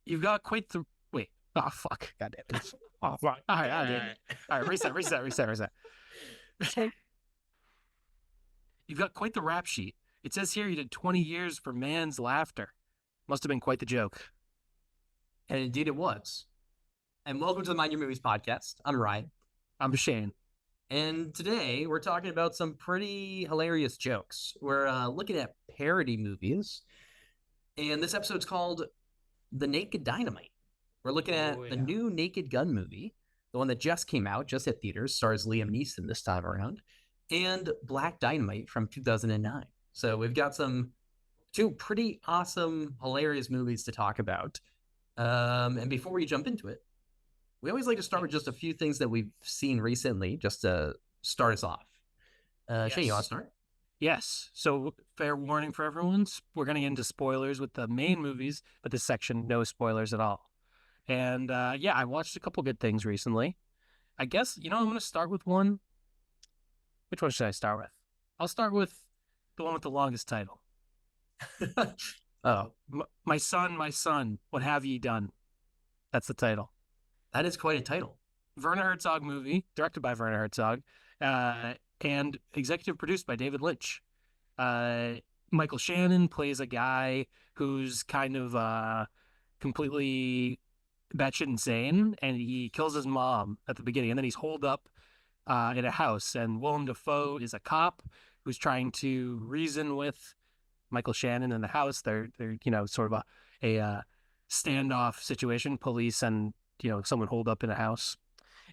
You've got quite the wait. Oh fuck! God damn it! Oh fuck! All right. Reset. You've got quite the rap sheet. It says here you did 20 years for man's laughter. Must have been quite the joke. And indeed it was. And welcome to the Mind Your Movies podcast. I'm Ryan. I'm Shane. And today we're talking about some pretty hilarious jokes. We're looking at parody movies. And this episode's called The Naked Dynamite. We're looking at the new Naked Gun movie, the one that just came out, just hit theaters, stars Liam Neeson this time around, and Black Dynamite from 2009. So we've got two pretty awesome, hilarious movies to talk about. And before we jump into it, we always like to start with just a few things that we've seen recently, just to start us off. Shane, you want to start? Yes. So fair warning for everyone. We're going to get into spoilers with the main movies, but this section, no spoilers at all. And I watched a couple good things recently. I guess, I'm going to start with one. Which one should I start with? I'll start with the one with the longest title. Oh, my son, what have ye done? That's the title. That is quite a title. Werner Herzog movie, directed by Werner Herzog, and executive produced by David Lynch. Michael Shannon plays a guy who's kind of completely batshit insane, and he kills his mom at the beginning, and then he's holed up in a house, and Willem Dafoe is a cop who's trying to reason with Michael Shannon in the house. They're sort of a standoff situation, police and someone holed up in a house.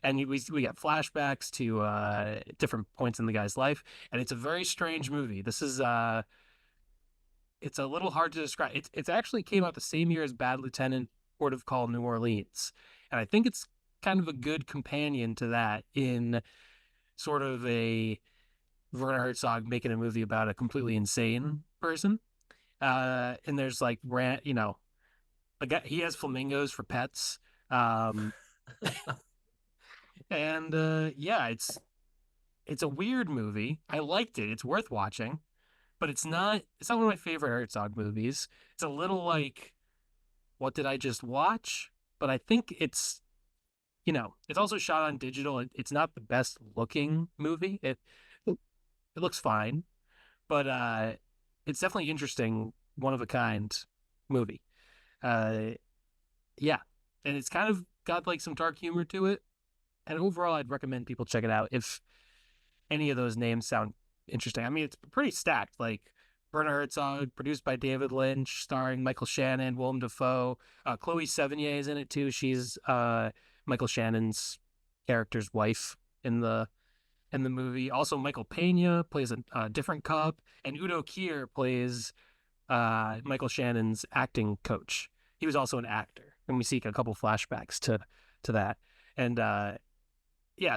And we got flashbacks to different points in the guy's life, and it's a very strange movie. This is it's a little hard to describe. It actually came out the same year as Bad Lieutenant, Port of Call, New Orleans, and I think it's kind of a good companion to that in sort of a Werner Herzog making a movie about a completely insane person. And there's like a guy, he has flamingos for pets. And it's a weird movie. I liked it. It's worth watching, but it's not one of my favorite Herzog movies. It's a little like, what did I just watch? But I think it's also shot on digital. It's not the best looking movie. It looks fine, but it's definitely interesting, one of a kind movie. And it's kind of got like some dark humor to it. And overall, I'd recommend people check it out if any of those names sound interesting. I mean, it's pretty stacked. Like Werner Herzog, produced by David Lynch, starring Michael Shannon, Willem Dafoe. Chloe Sevigny is in it too. She's Michael Shannon's character's wife in the movie. Also, Michael Pena plays a different cop, and Udo Kier plays Michael Shannon's acting coach. He was also an actor, and we see a couple flashbacks to that. And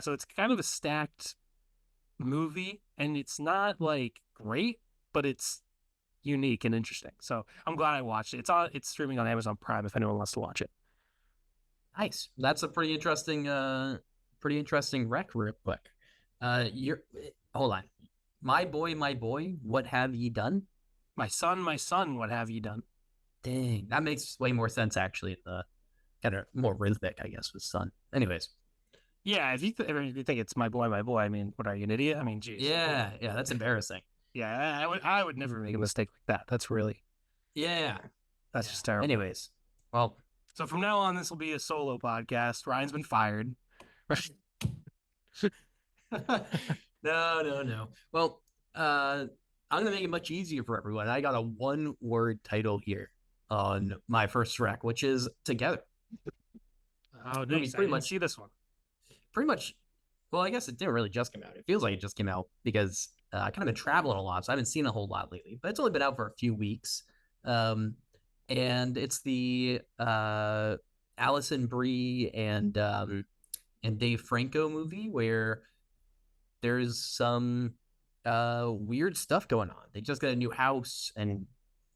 so it's kind of a stacked movie, and it's not like great, but it's unique and interesting. So I'm glad I watched it. It's streaming on Amazon Prime if anyone wants to watch it. Nice. That's a pretty interesting rec real quick. Hold on. My boy, what have ye done? My son, what have you done? Dang, that makes way more sense actually. The kind of more rhythmic, I guess, with son. Anyways. Yeah, if you think it's my boy, I mean, what are you, an idiot? I mean, geez. Yeah, that's embarrassing. Yeah, I would never make a mistake like that. That's really. Yeah. That's just terrible. Anyways, well. So from now on, this will be a solo podcast. Ryan's been fired. No. Well, I'm going to make it much easier for everyone. I got a one-word title here on my first rec, which is Together. Oh, nice. I didn't see this one. Pretty much, well, I guess it didn't really just come out. It feels like it just came out because I kind of been traveling a lot, so I haven't seen a whole lot lately. But it's only been out for a few weeks. And it's the Alison, Brie, and Dave Franco movie where there's some weird stuff going on. They just got a new house, and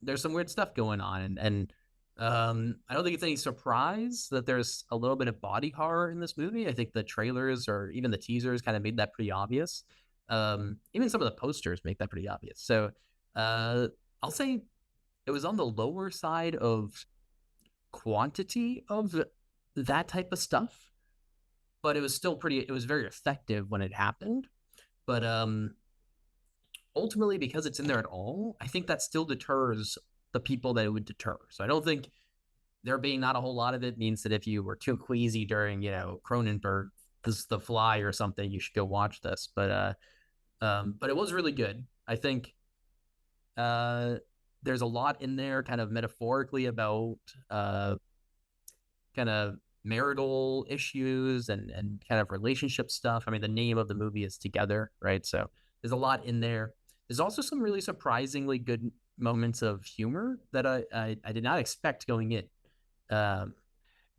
there's some weird stuff going on. And I don't think it's any surprise that there's a little bit of body horror in this movie. I think the trailers or even the teasers kind of made that pretty obvious. Even some of the posters make that pretty obvious. So I'll say it was on the lower side of quantity of that type of stuff, but it was still pretty. It was very effective when it happened. But ultimately, because it's in there at all, I think that still deters the people that it would deter. So I don't think there being not a whole lot of it means that if you were too queasy during, Cronenberg, this is The Fly or something, you should go watch this. But it was really good. I think uh, there's a lot in there, kind of metaphorically about kind of marital issues and kind of relationship stuff. I mean, the name of the movie is Together, right? So there's a lot in there. There's also some really surprisingly good moments of humor that I did not expect going in. Um,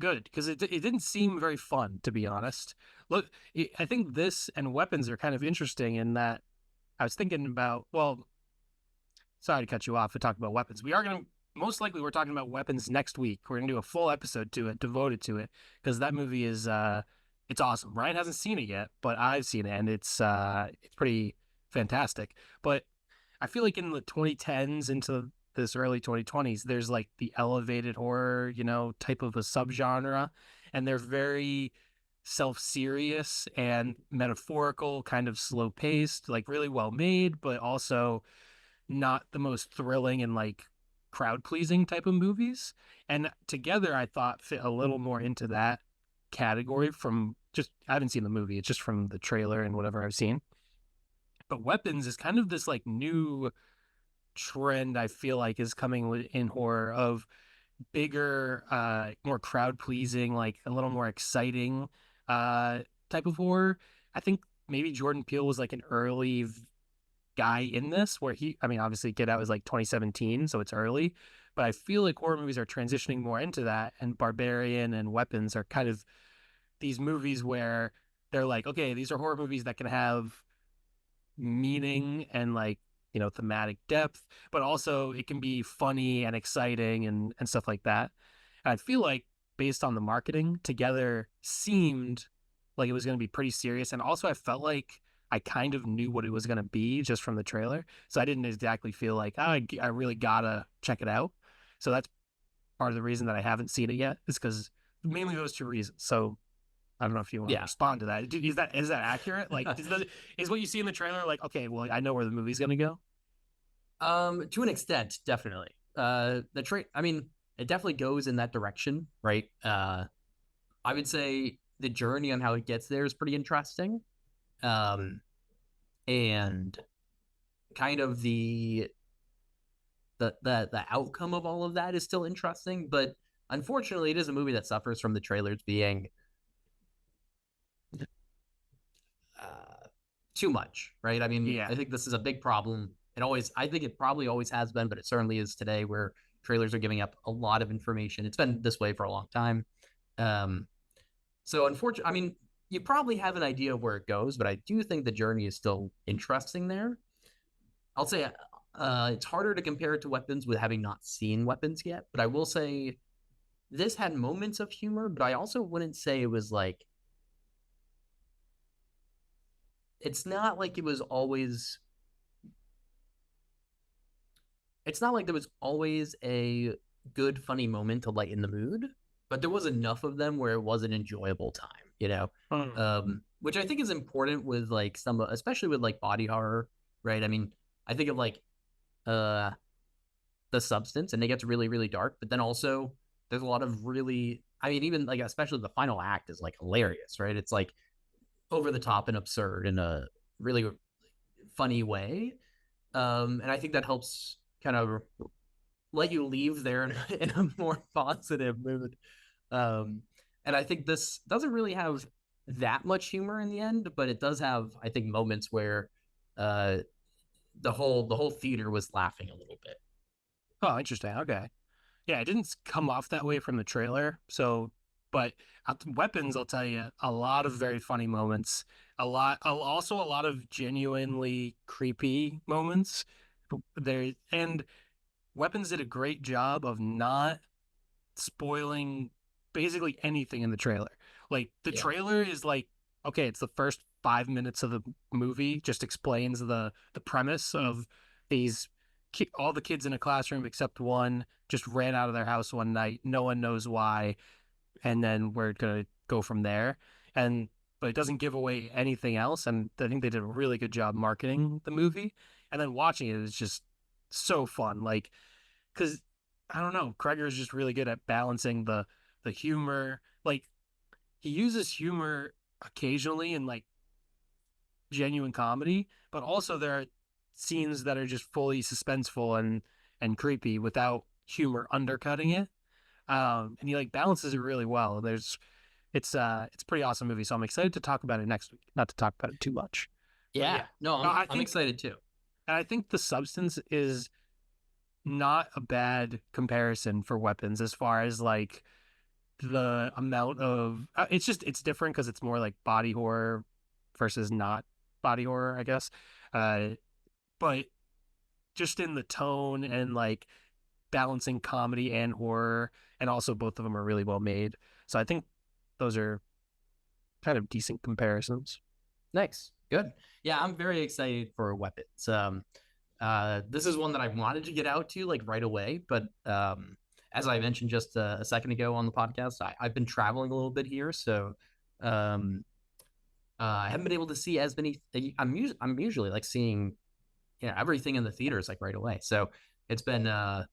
Good, because it didn't seem very fun, to be honest. Look, I think this and Weapons are kind of interesting in that I was thinking about, well, sorry to cut you off to talk about Weapons. We are going to, most likely, we're talking about Weapons next week. We're going to do a full episode to it, devoted to it, because that movie is, it's awesome. Ryan hasn't seen it yet, but I've seen it, and it's pretty fantastic. But I feel like in the 2010s into this early 2020s, there's like the elevated horror, type of a subgenre, and they're very self-serious and metaphorical, kind of slow paced, like really well made, but also not the most thrilling and like crowd pleasing type of movies. And Together, I thought fit a little more into that category from just, I haven't seen the movie, it's just from the trailer and whatever I've seen. But Weapons is kind of this like new trend I feel like is coming in horror of bigger, more crowd pleasing, like a little more exciting type of horror. I think maybe Jordan Peele was like an early guy in this where I mean, obviously Get Out was like 2017, so it's early, but I feel like horror movies are transitioning more into that, and Barbarian and Weapons are kind of these movies where they're like, okay, these are horror movies that can have meaning and like thematic depth, but also it can be funny and exciting and stuff like that. And I feel like based on the marketing, Together seemed like it was going to be pretty serious, and also I felt like I kind of knew what it was going to be just from the trailer, so I didn't exactly feel like I really gotta check it out. So that's part of the reason that I haven't seen it yet, is because mainly those two reasons. So I don't know if you want to yeah, respond to that. Is that accurate? Like, is what you see in the trailer like, okay, well, I know where the movie's gonna go? to an extent, definitely. I mean, it definitely goes in that direction, right? I would say the journey on how it gets there is pretty interesting. Um, and kind of the outcome of all of that is still interesting, but unfortunately, it is a movie that suffers from the trailers being too much, right? I mean, Yeah. I think this is a big problem. I think it probably always has been, but it certainly is today, where trailers are giving up a lot of information. It's been this way for a long time. Um, so unfortunately, I mean, you probably have an idea of where it goes, but I do think the journey is still interesting there. I'll say it's harder to compare it to Weapons with having not seen Weapons yet, but I will say this had moments of humor, but I also wouldn't say it was like, it's not like it was always, it's not like there was always a good, funny moment to lighten the mood, but there was enough of them where it was an enjoyable time. Hmm. Which I think is important with like some, especially with like body horror, right? I mean, I think of like uh The Substance, and it gets really, really dark, but then also there's a lot of really, I mean, even like especially the final act is like hilarious, right? It's like over the top and absurd in a really funny way. And I think that helps kind of let you leave there in a more positive mood. Um, and I think this doesn't really have that much humor in the end, but it does have, I think, moments where uh, the whole theater was laughing a little bit. Oh, interesting. Okay. Yeah, it didn't come off that way from the trailer. So, but Weapons, I'll tell you, a lot of very funny moments. Also a lot of genuinely creepy moments. There and Weapons did a great job of not spoiling basically anything in the trailer. Like the Yeah, trailer is like, okay, it's the first 5 minutes of the movie, just explains the premise of these. all the kids in a classroom except one just ran out of their house one night. No one knows why, and then we're gonna go from there. And but it doesn't give away anything else. And I think they did a really good job marketing the movie. And then watching it is just so fun. Like, because I don't know, Cregger is just really good at balancing the humor. Like he uses humor occasionally in like genuine comedy, but also there are scenes that are just fully suspenseful and creepy without humor undercutting it. And he like balances it really well. It's a pretty awesome movie, so I'm excited to talk about it next week. Not to talk about it too much, but Yeah, yeah, no, no, I'm excited too. and I think the substance is not a bad comparison for weapons as far as like the amount of it's different because it's more like body horror versus not body horror, I guess. Uh, but just in the tone and like balancing comedy and horror, and also both of them are really well made. So I think those are kind of decent comparisons. Nice, good. Yeah, I'm very excited for weapons. This is one that I wanted to get out to like right away, but as I mentioned just a second ago on the podcast, I've been traveling a little bit here, so um, I haven't been able to see as many. I'm usually like seeing everything in the theaters like right away, so it's been I'm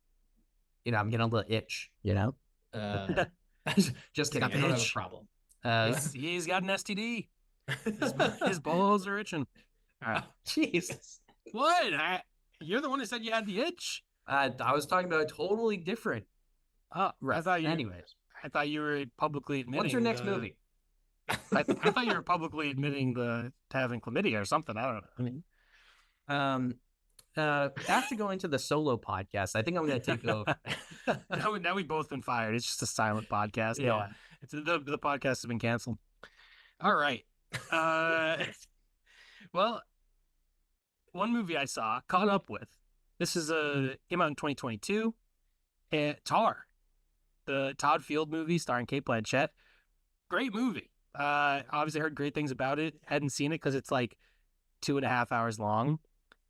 getting a little itch, uh, just kidding. Got I the don't have a itch. problem. He's got an STD. His balls are itching. All right. Jesus. What? You're the one who said you had the itch. I was talking about totally different. Oh, Right. Anyways, I thought you were publicly admitting. what's your next movie? I thought you were publicly admitting to having chlamydia or something. I don't know. I mean, Um, after going to the solo podcast, I think I'm going to take over. now we've both been fired. It's just a silent podcast. Yeah. No, the podcast has been canceled. All right. Uh, well, one movie I saw, caught up with. This is came out in 2022. Tar, the Todd Field movie starring Kate Blanchett. Great movie. Obviously heard great things about it. Hadn't seen it because it's like 2.5 hours long.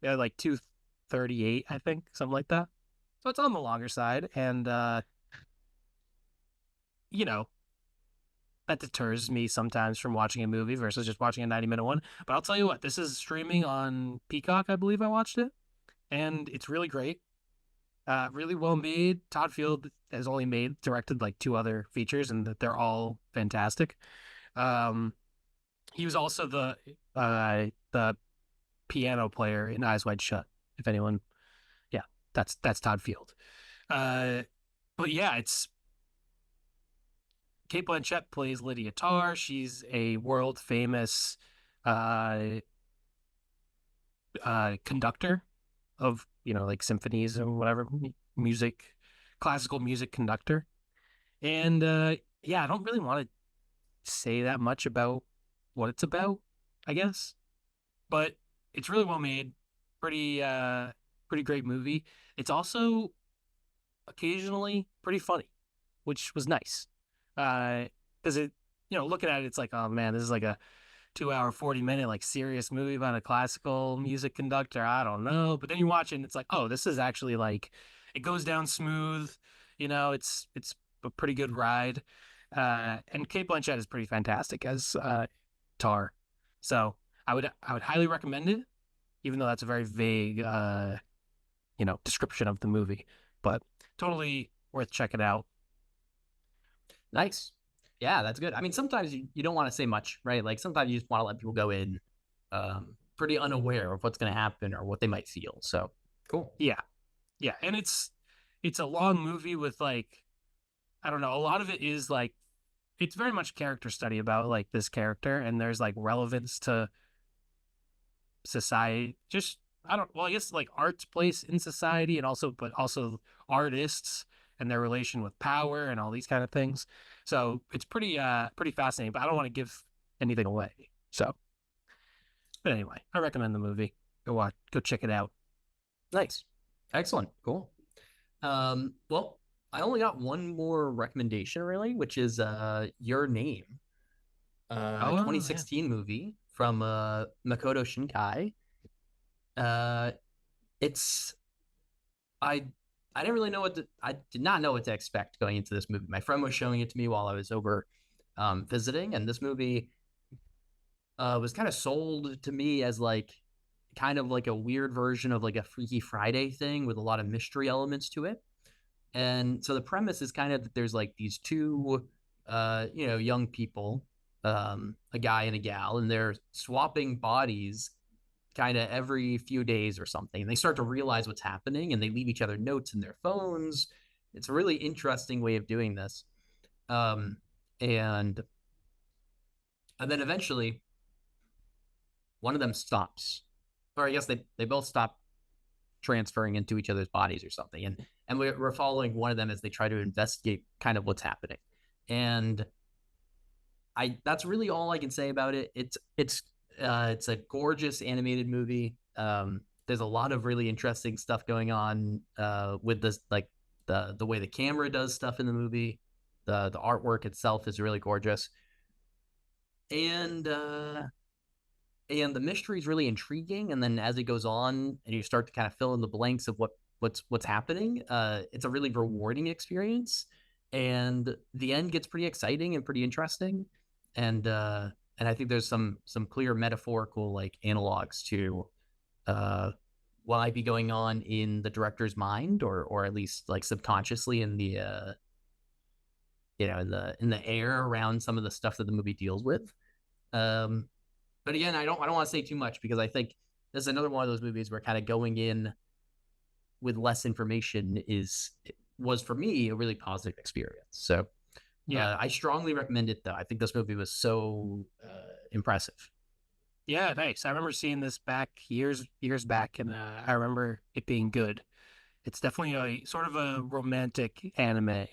Yeah, like 2:38, I think, something like that. So it's on the longer side, and you know that deters me sometimes from watching a movie versus just watching a 90-minute one. But I'll tell you what, this is streaming on Peacock, I believe I watched it, and it's really great. Really well made. Todd Field has only directed like two other features, and that they're all fantastic. Um, he was also the piano player in Eyes Wide Shut. If anyone, yeah, that's Todd Field. But yeah, it's Kate Blanchett plays Lydia Tarr. She's a world famous uh, conductor of like symphonies or whatever music, classical music conductor. And yeah, I don't really want to say that much about what it's about, I guess, but it's really well made. Pretty great movie. It's also occasionally pretty funny, which was nice. Because looking at it, it's like, oh man, this is like a 2 hour, 40 minute, like serious movie about a classical music conductor. I don't know. But then you watch it and it's like, oh, this is actually like, it goes down smooth. It's a pretty good ride. And Kate Blanchett is pretty fantastic as Tar. So I would highly recommend it, even though that's a very vague, description of the movie. But totally worth checking out. Nice. Yeah, that's good. I mean, sometimes you don't want to say much, right? Like sometimes you just want to let people go in pretty unaware of what's going to happen or what they might feel. So cool. Yeah. Yeah. And it's a long movie with like, I don't know, a lot of it is like, it's very much character study about like this character, and there's like relevance to society. Just I guess like art's place in society, and also artists and their relation with power and all these kind of things. So it's pretty fascinating, but I don't want to give anything away. So, but anyway, I recommend the movie. Go check it out. Nice. Excellent. Cool. Well, I only got one more recommendation really, which is Your Name. 2016 movie from Makoto Shinkai. It's I I didn't really know I did not know what to expect going into this movie. My friend was showing it to me while I was over visiting, and this movie was kind of sold to me as like kind of like a weird version of like a Freaky Friday thing with a lot of mystery elements to it. And so the premise is kind of that there's like these two young people, a guy and a gal, and they're swapping bodies kind of every few days or something. And they start to realize what's happening and they leave each other notes in their phones. It's a really interesting way of doing this. Um, and and then eventually one of them stops. Or I guess they both stop transferring into each other's bodies or something. And we're following one of them as they try to investigate kind of what's happening. And I that's really all I can say about it. It's a gorgeous animated movie. There's a lot of really interesting stuff going on with this, like the way the camera does stuff in the movie. The artwork itself is really gorgeous, and the mystery is really intriguing. And then as it goes on, and you start to kind of fill in the blanks of what's happening, it's a really rewarding experience. And the end gets pretty exciting and pretty interesting. And I think there's some clear metaphorical like analogs to uh, what might be going on in the director's mind, or at least like subconsciously in the in the air around some of the stuff that the movie deals with. Um, but again, I don't want to say too much because I think this is another one of those movies where kind of going in with less information is was for me a really positive experience. So Yeah. I strongly recommend it though. I think this movie was so impressive. Yeah, nice. I remember seeing this back years back, and I remember it being good. It's definitely a sort of a romantic anime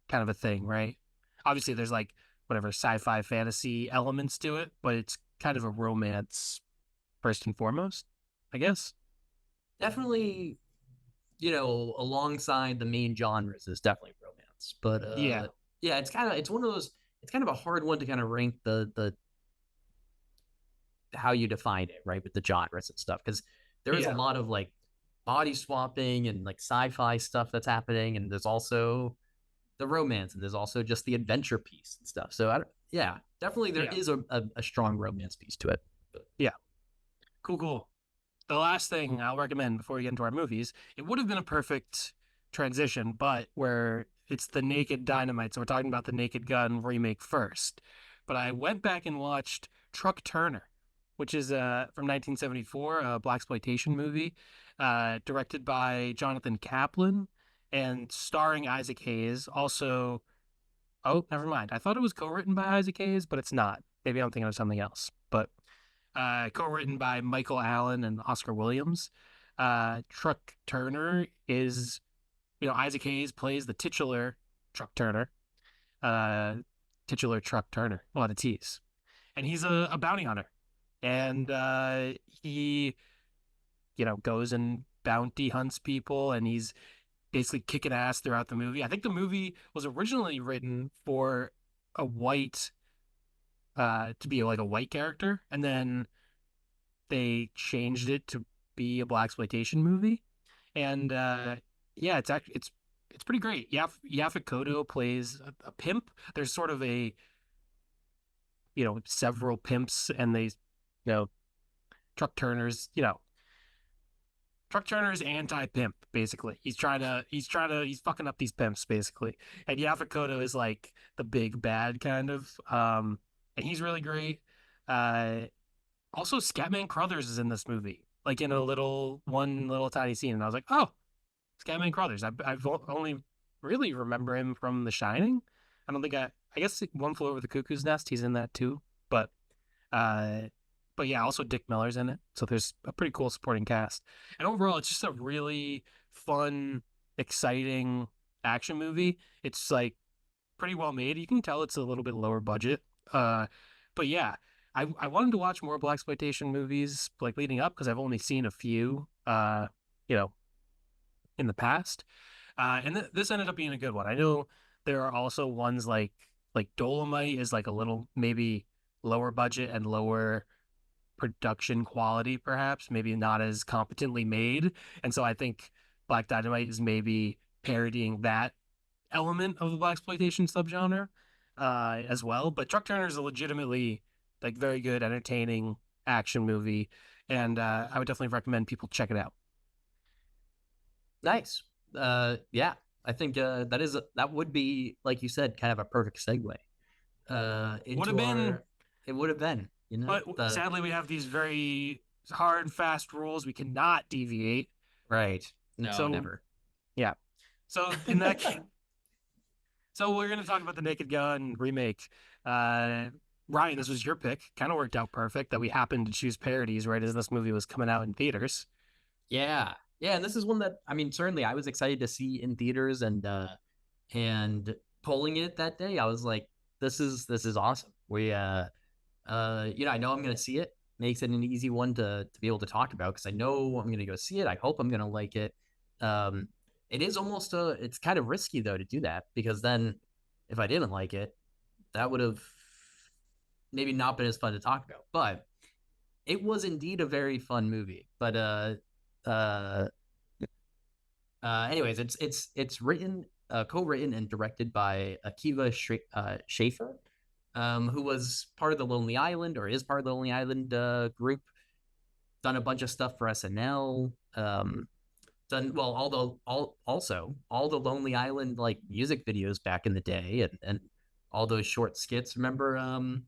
kind of a thing, right? Obviously, there's like whatever sci-fi fantasy elements to it, but it's kind of a romance first and foremost, I guess. Definitely, alongside the main genres is definitely romance. But Yeah, yeah, it's one of those. It's kind of a hard one to kind of rank the how you define it, right, with the genres and stuff, because there is a yeah, lot of like body swapping and like sci-fi stuff that's happening, and there's also the romance, and there's also just the adventure piece and stuff. So yeah, definitely there yeah, is a strong romance piece to it. yeah. Cool, cool. The last thing I'll recommend before we get into our movies, it would have been a perfect transition, but where it's the Naked Dynamite. So we're talking about the Naked Gun remake first. But I went back and watched Truck Turner, which is from 1974, a blaxploitation movie, directed by Jonathan Kaplan and starring Isaac Hayes. Also, oh, never mind. I thought it was co-written by Isaac Hayes, but it's not. Maybe I'm thinking of something else. But co-written by Michael Allen and Oscar Williams. Truck Turner is, Isaac Hayes plays the titular Truck Turner, uh, titular Truck Turner, a lot of T's, and he's a bounty hunter, and he, goes and bounty hunts people, and he's basically kicking ass throughout the movie. I think the movie was originally written for a white, to be like a white character, and then they changed it to be a blaxploitation movie, and yeah, it's pretty great. Yaphet Kotto plays a pimp. There's sort of a several pimps, and know Truck Turner's Truck Turner's anti-pimp basically. He's fucking up these pimps basically, and Yaphet Kotto is like the big bad kind of, and he's really great. Uh, Also, Scatman Crothers is in this movie, like in one little tiny scene, and I was like, "Oh, Scatman Crothers." I've only really remember him from The Shining. I don't think I guess One Flew Over the Cuckoo's Nest. He's in that too, uh, but yeah, also Dick Miller's in it, so there's a pretty cool supporting cast. And overall, it's just a really fun, exciting action movie. It's like pretty well made. You can tell it's a little bit lower budget. But yeah, I wanted to watch more blaxploitation movies like leading up because I've only seen a few, you know, in the past. And this ended up being a good one. I know there are also ones like Dolomite is like a little maybe lower budget and lower production quality, perhaps maybe not as competently made. And so I think Black Dynamite is maybe parodying that element of the blaxploitation subgenre as well. But Truck Turner is a legitimately like very good, entertaining action movie, and I would definitely recommend people check it out. Nice. Yeah, I think that would be, like you said, kind of a perfect segue Would have into been, our. It would have been, but sadly we have these very hard and fast rules. We cannot deviate. Right. No, So never. yeah. So in that case, so we're gonna talk about the Naked Gun remake. Ryan, this was your pick. Kind of worked out perfect that we happened to choose parodies right as this movie was coming out in theaters. Yeah, yeah, and this is one that I mean, certainly I was excited to see in theaters, and pulling it that day, I was like, this is awesome. I know I'm gonna see it. Makes it an easy one to be able to talk about because I know I'm gonna go see it. I hope I'm gonna like it. Um, it is almost it's kind of risky though to do that because then if I didn't like it, that would have maybe not been as fun to talk about. But it was indeed a very fun movie. But uh, anyways, it's written, co-written and directed by Akiva Schaffer, who was part of the Lonely Island or is part of the Lonely Island group. Done a bunch of stuff for SNL. Done well, also all the Lonely Island like music videos back in the day, and all those short skits. Remember, I'm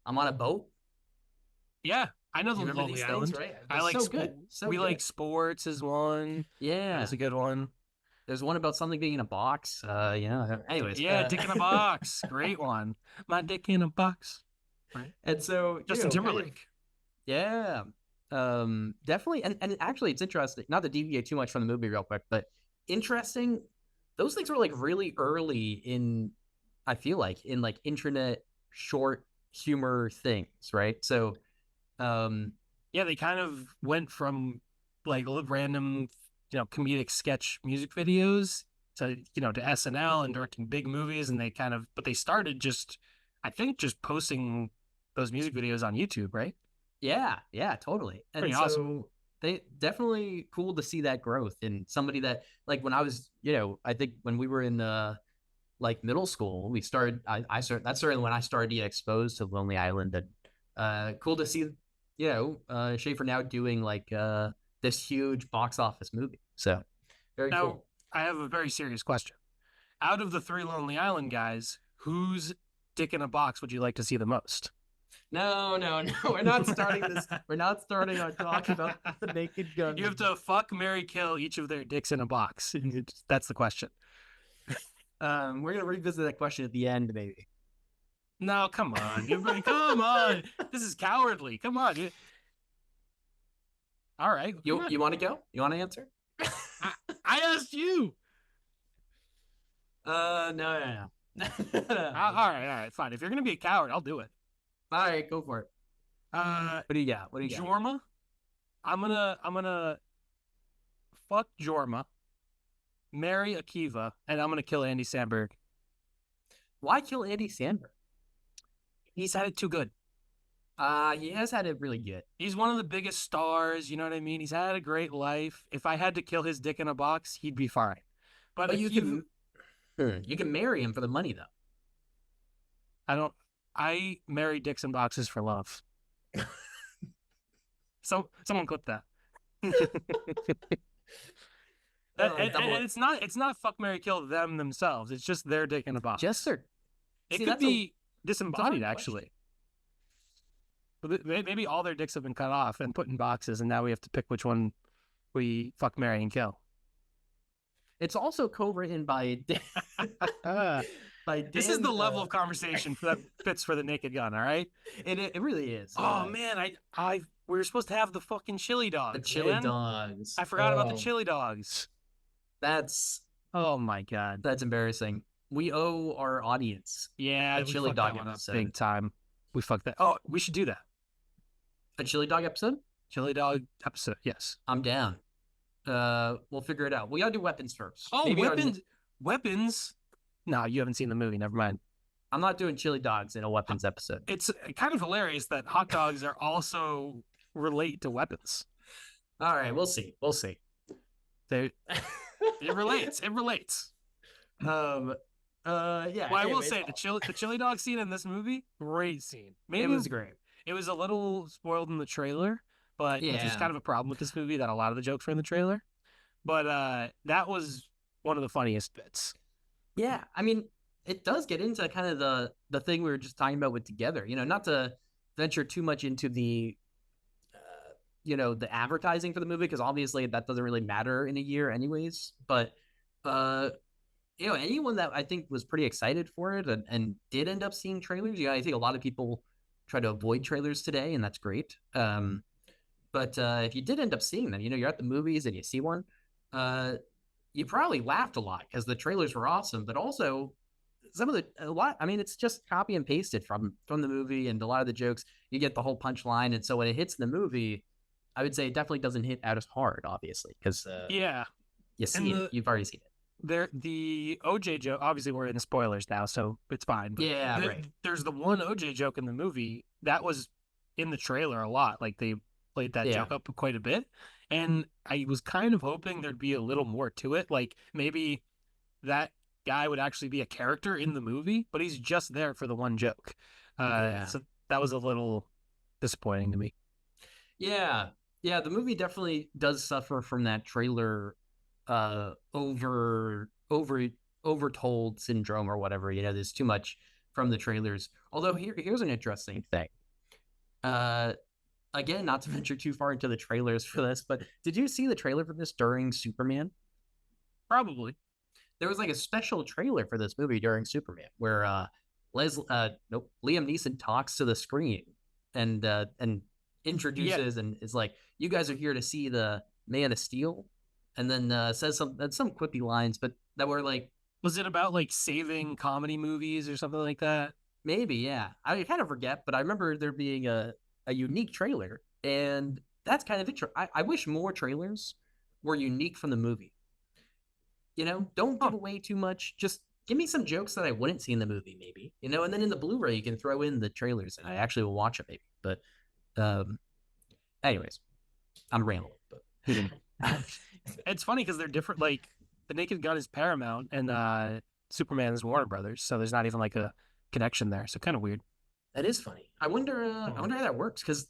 on a boat. Yeah, I know Do the you remember Lonely these Island. things, right? I like so good. So we good. like sports is one. Yeah, That's a good one. there's one about something being in a box. Yeah. Anyways, Yeah, Dick in a Box, great one. My dick in a box. Right. and so Justin kind of, Timberlake. yeah, definitely, and actually, it's interesting. Not to deviate too much from the movie, real quick, but interesting. Those things were like really early in, I feel like, in like internet short humor things, right? So, um, Yeah, they kind of went from like random, comedic sketch music videos to to SNL and directing big movies, and but they started just, I think, just posting those music videos on YouTube, right? yeah, totally. Pretty And awesome. so they definitely cool to see that growth in somebody that like when I was, I think when we were in like middle school, we started. I started. That's certainly when I started to get exposed to Lonely Island, and cool to see, Schaefer now doing like this huge box office movie. So very Now, cool. I have a very serious question. Out of the three Lonely Island guys, whose dick in a box would you like to see the most? No, no, no. We're not starting this. We're not starting our talk about the Naked Gun. You have to fuck, marry, kill each of their dicks in a box. That's the question. We're gonna revisit that question at the end, maybe. No, come on. Come on. This is cowardly. Come on. All right. You want to go? You want to answer? I asked you. No, no, no. All right, fine. If you're gonna be a coward, I'll do it. All right, go for it. What do you got? What do you got? Jorma. I'm gonna fuck Jorma, marry Akiva, and I'm gonna kill Andy Samberg. Why kill Andy Samberg? He's had it too good. He has had it really good. He's one of the biggest stars. You know what I mean? He's had a great life. If I had to kill his dick in a box, he'd be fine. But you can marry him for the money though. I marry dicks in boxes for love. So someone clip that. And it's not fuck, marry, kill them themselves. It's just their dick in a box. Just their. It could be disembodied actually. But maybe all their dicks have been cut off and put in boxes, and now we have to pick which one we fuck, marry, and kill. It's also co-written by by Dan, this is the level of conversation that fits for the Naked Gun. All right, it really is. Oh man, we were supposed to have the fucking chili dogs. The chili dogs. I forgot about the chili dogs. Oh my god, that's embarrassing. We owe our audience. Yeah, a chili dog episode. Big time. We fucked that. Oh, we should do that. A chili dog episode? Chili dog episode. Yes, I'm down. We'll figure it out. We gotta do weapons first. Oh, maybe weapons. No, you haven't seen the movie. Never mind. I'm not doing chili dogs in a weapons episode. It's kind of hilarious that hot dogs are also relate to weapons. All right, we'll see. We'll see. They it relates. It relates. um, yeah. Well, I will Anyways, say the chili dog scene in this movie, great scene. it Maybe was great. it was a little spoiled in the trailer, but which is Yeah, kind of a problem with this movie that a lot of the jokes were in the trailer. But that was one of the funniest bits. yeah. I mean, it does get into kind of the thing we were just talking about with Together. Not to venture too much into the advertising for the movie, because obviously that doesn't really matter in a year anyways. But uh, anyone that I think was pretty excited for it and did end up seeing trailers. I think a lot of people try to avoid trailers today, and that's great. But if you did end up seeing them, you're at the movies and you see one, you probably laughed a lot because the trailers were awesome. But also, a lot. I mean, it's just copy and pasted from the movie, and a lot of the jokes you get the whole punchline, and so when it hits the movie, I would say it definitely doesn't hit out as hard, obviously, because Yeah, you see it. You've already seen it. The OJ joke. Obviously, we're in the spoilers now, so it's fine. But Yeah, right. there's the one OJ joke in the movie that was in the trailer a lot. Like they played that Yeah. joke up quite a bit, and I was kind of hoping there'd be a little more to it. Like maybe that guy would actually be a character in the movie, but he's just there for the one joke. Yeah. So that was a little disappointing to me. Yeah. Yeah, the movie definitely does suffer from that trailer overtold syndrome or whatever. There's too much from the trailers. Although here's an interesting thing. Uh Again, not to venture too far into the trailers for this, but did you see the trailer for this during Superman? Probably. There was like a special trailer for this movie during Superman where Liam Neeson talks to the screen and introduces and is like, "You guys are here to see the Man of Steel," and then says some quippy lines, but that were like, was it about like saving comedy movies or something like that? maybe, yeah. I kind of forget, but I remember there being a unique trailer, and that's kind of interesting. I wish more trailers were unique from the movie. Don't give away too much. Just give me some jokes that I wouldn't see in the movie, maybe. And then in the Blu-ray you can throw in the trailers, and I actually will watch it, maybe. But, anyways, I'm rambling. But It's funny because they're different. Like the Naked Gun is Paramount, and Superman is Warner Brothers, so there's not even like a connection there. So kind of weird. that is funny. I wonder. I wonder how that works, because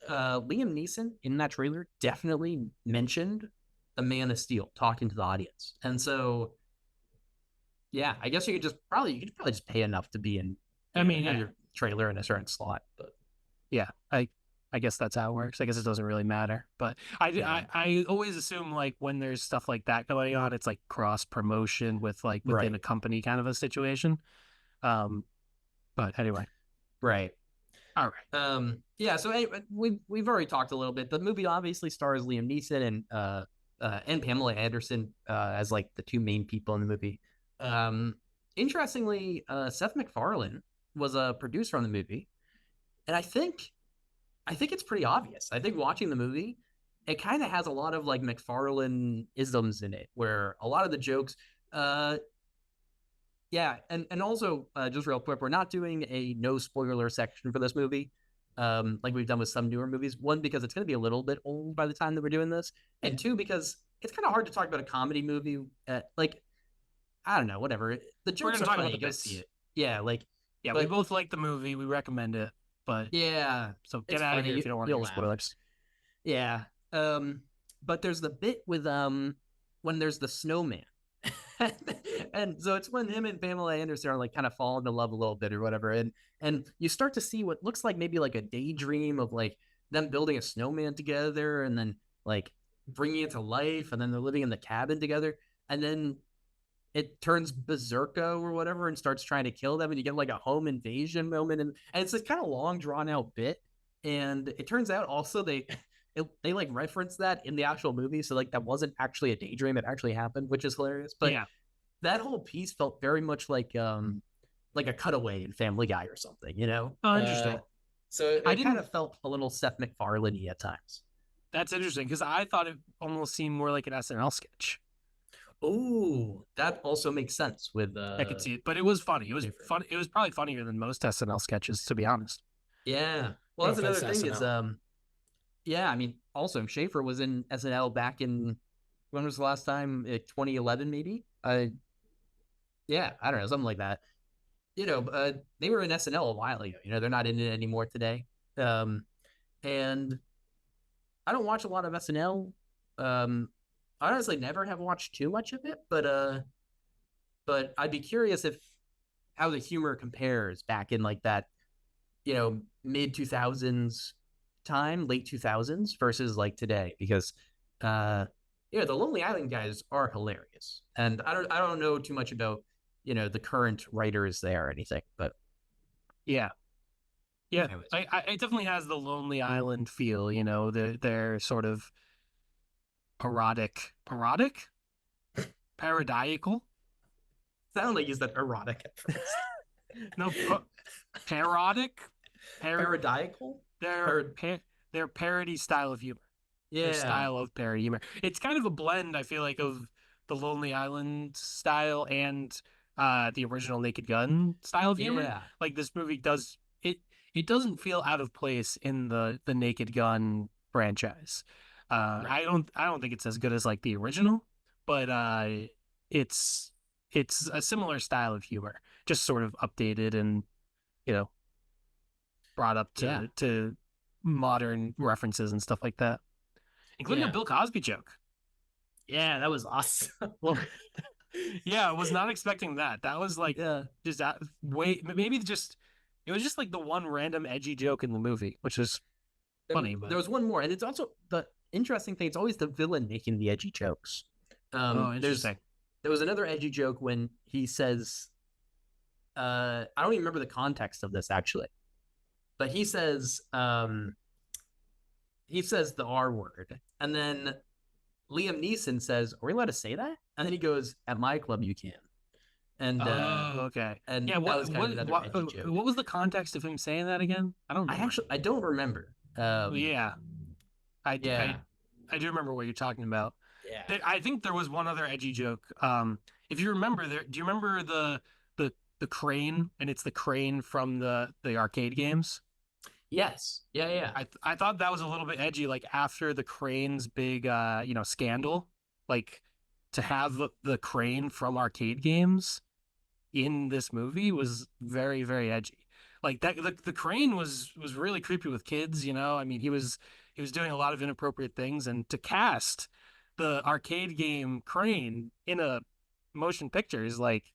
Liam Neeson in that trailer definitely mentioned the Man of Steel talking to the audience, and so yeah, I guess you could probably just pay enough to be in. I mean, have your trailer in a certain slot, but yeah, I guess that's how it works. I guess it doesn't really matter, but I always assume like when there's stuff like that going on, it's like cross promotion with like within a company kind of a situation. But anyway, right. All right. Yeah. So anyway, we've already talked a little bit. The movie obviously stars Liam Neeson and Pamela Anderson as like the two main people in the movie. Interestingly, Seth MacFarlane was a producer on the movie, and I think it's pretty obvious. I think watching the movie, it kind of has a lot of like MacFarlane isms in it, where a lot of the jokes, yeah, and also just real quick, we're not doing a no spoiler section for this movie, like we've done with some newer movies. One, because it's going to be a little bit old by the time that we're doing this, and two, because it's kind of hard to talk about a comedy movie. Like, I don't know, whatever. The jokes are funny. Go see it. Yeah, like, yeah, we both like the movie. We recommend it, but yeah, so get out of here if you don't want to hear spoilers. Yeah, but there's the bit with when there's the snowman. And so it's when him and Pamela Anderson are like kind of falling in love a little bit or whatever, and you start to see what looks like maybe like a daydream of like them building a snowman together and then like bringing it to life, and then they're living in the cabin together, and then it turns berserko or whatever and starts trying to kill them, and you get like a home invasion moment, and it's this kind of long drawn out bit, and it turns out also they like reference that in the actual movie, so like that wasn't actually a daydream, it actually happened, which is hilarious. But yeah, that whole piece felt very much like a cutaway in Family Guy or something, Oh, interesting. So I kind of felt a little Seth MacFarlane-y at times. That's interesting, because I thought it almost seemed more like an SNL sketch. Oh, that also makes sense with I could see it, but it was funny. It was fun. It was probably funnier than most SNL sketches, to be honest. Yeah. Well, that's another thing SNL. Is yeah, I mean, also Schaffer was in SNL back in when was the last time? 2011, maybe. Yeah, I don't know, something like that. They were in SNL a while ago. They're not in it anymore today. Um, and I don't watch a lot of SNL. I honestly never have watched too much of it, but I'd be curious if how the humor compares back in like that, mid 2000s time, late 2000s versus like today, because the Lonely Island guys are hilarious, and I don't know too much about the current writers there or anything, but Yeah. Yeah. anyways. It definitely has the Lonely Island feel, they're sort of parodic, parodiacal. Sound like you said erotic at first. No, parodic, Parodiacal. their parody style of humor. Their Yeah, style of parody humor. It's kind of a blend, I feel like, of the Lonely Island style and the original Naked Gun style of humor. yeah, Like this movie does it. It doesn't feel out of place in the Naked Gun franchise. right. I don't think it's as good as like the original, but it's it's a similar style of humor, just sort of updated and you know brought up Yeah, to modern references and stuff like that, including a yeah, Bill Cosby joke. yeah. That was awesome. Well, yeah, I was not expecting that. That was like Yeah. just that wait, maybe just it was just like the one random edgy joke in the movie, which was funny, There but was one more, and it's also the interesting thing. It's always the villain making the edgy jokes. oh, There's interesting. there was another edgy joke when he says, I don't even remember the context of this actually, but he says the R word, and then Liam Neeson says, "Are we allowed to say that?" And then he goes, "At my club, you can." And Oh, okay. and Yeah, that was kind of another edgy joke. what was the context of him saying that again? I don't remember. I don't remember. Well, yeah, I, I Yeah, I do remember what you're talking about. yeah. I think there was one other edgy joke. If you remember, do you remember the crane? And it's the crane from the arcade games. Yes. Yeah, yeah. I thought that was a little bit edgy. Like after the crane's big scandal, like to have the crane from arcade games in this movie was very very edgy. Like that the crane was really creepy with kids. I mean he was doing a lot of inappropriate things, and to cast the arcade game crane in a motion picture is like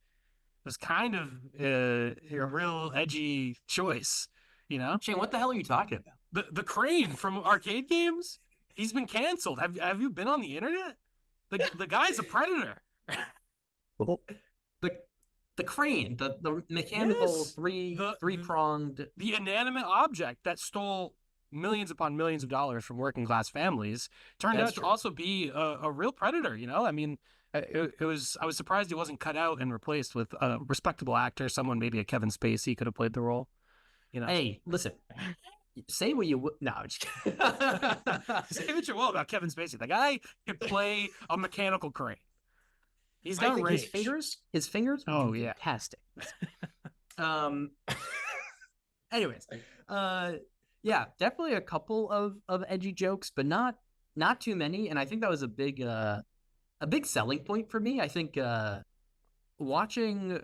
was kind of a real edgy choice. Shane, what the hell are you talking about? The crane from arcade games, he's been canceled. Have you been on the internet? The guy's a predator. The the crane, the mechanical Yes, the three pronged. the inanimate object that stole millions upon millions of dollars from working class families turned That's out to true. also be a real predator. I mean, it was. I was surprised it wasn't cut out and replaced with a respectable actor, someone maybe a Kevin Spacey could have played the role. You know, Hey, listen. Say what you no. I'm just kidding. say what you will about Kevin Spacey. The guy could play a mechanical crane. He's I got think range. his fingers would Oh be yeah. fantastic. Um. Anyways, yeah, definitely a couple of edgy jokes, but not too many. And I think that was a big selling point for me. I think watching,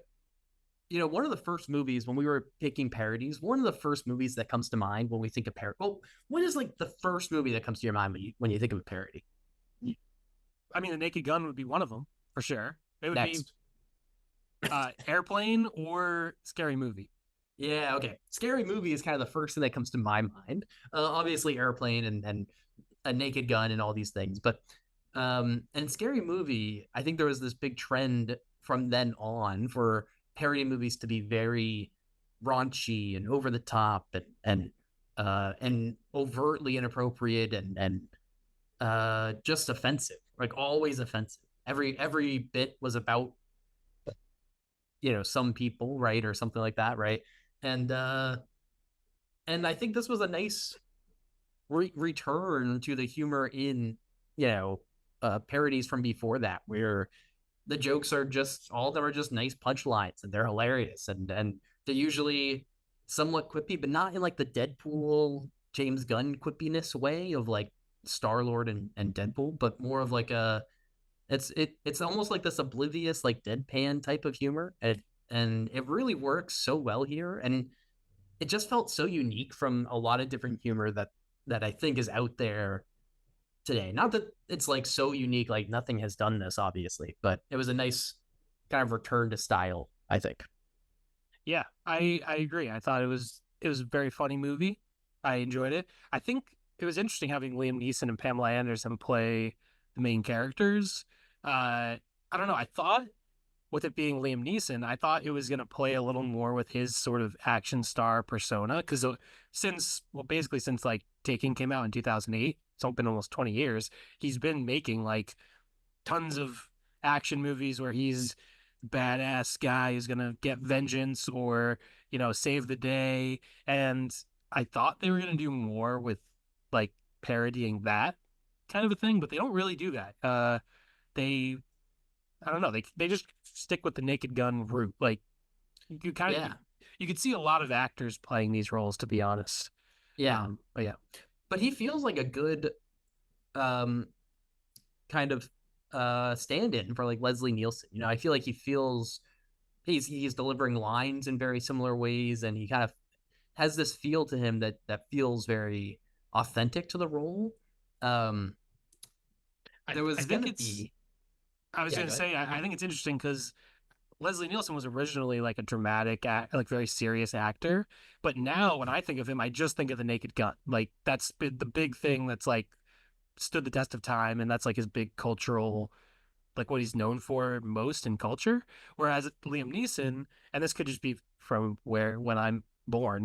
one of the first movies when we were picking parodies, one of the first movies that comes to mind when we think of parody. Well, what is like the first movie that comes to your mind when you think of a parody? I mean, The Naked Gun would be one of them for sure. It would be Next. Airplane or Scary Movie. Yeah, okay. Scary Movie is kind of the first thing that comes to my mind. Obviously, Airplane and a Naked Gun and all these things, but and Scary Movie, I think there was this big trend from then on for parody movies to be very raunchy and over the top and overtly inappropriate and just offensive, like always offensive. Every bit was about some people, right, or something like that, right? And uh and I think this was a nice return to the humor in parodies from before that, where the jokes are just all of them are just nice punchlines and they're hilarious and they're usually somewhat quippy, but not in like the Deadpool James Gunn quippiness way of like Star Lord and Deadpool, but more of like a It's almost like this oblivious, like deadpan type of humor, and it really works so well here, and it just felt so unique from a lot of different humor that I think is out there today. Not that it's like so unique, like nothing has done this, obviously, but it was a nice kind of return to style, I think. Yeah, I agree. I thought it was a very funny movie. I enjoyed it. I think it was interesting having Liam Neeson and Pamela Anderson play the main characters. I don't know. I thought with it being Liam Neeson, I thought it was going to play a little more with his sort of action star persona because since well, basically since like Taken came out in 2008, it's been almost 20 years. He's been making like tons of action movies where he's badass guy who's gonna get vengeance or save the day. And I thought they were gonna do more with like parodying that kind of a thing, but they don't really do that. They I don't know, they just stick with the Naked Gun route. Like you kind of Yeah, you could see a lot of actors playing these roles, to be honest. yeah, But yeah, but he feels like a good um kind of stand-in for like Leslie Nielsen. I feel like he feels he's delivering lines in very similar ways, and he kind of has this feel to him that feels very authentic to the role. Um, I there I was think gonna it's be I was yeah, gonna go ahead. say I think it's interesting because Leslie Nielsen was originally like a dramatic, like very serious actor, but now when I think of him, I just think of The Naked Gun. Like that's been the big thing that's like stood the test of time, and that's like his big cultural, like what he's known for most in culture. Whereas Liam Neeson, and this could just be from when I'm born,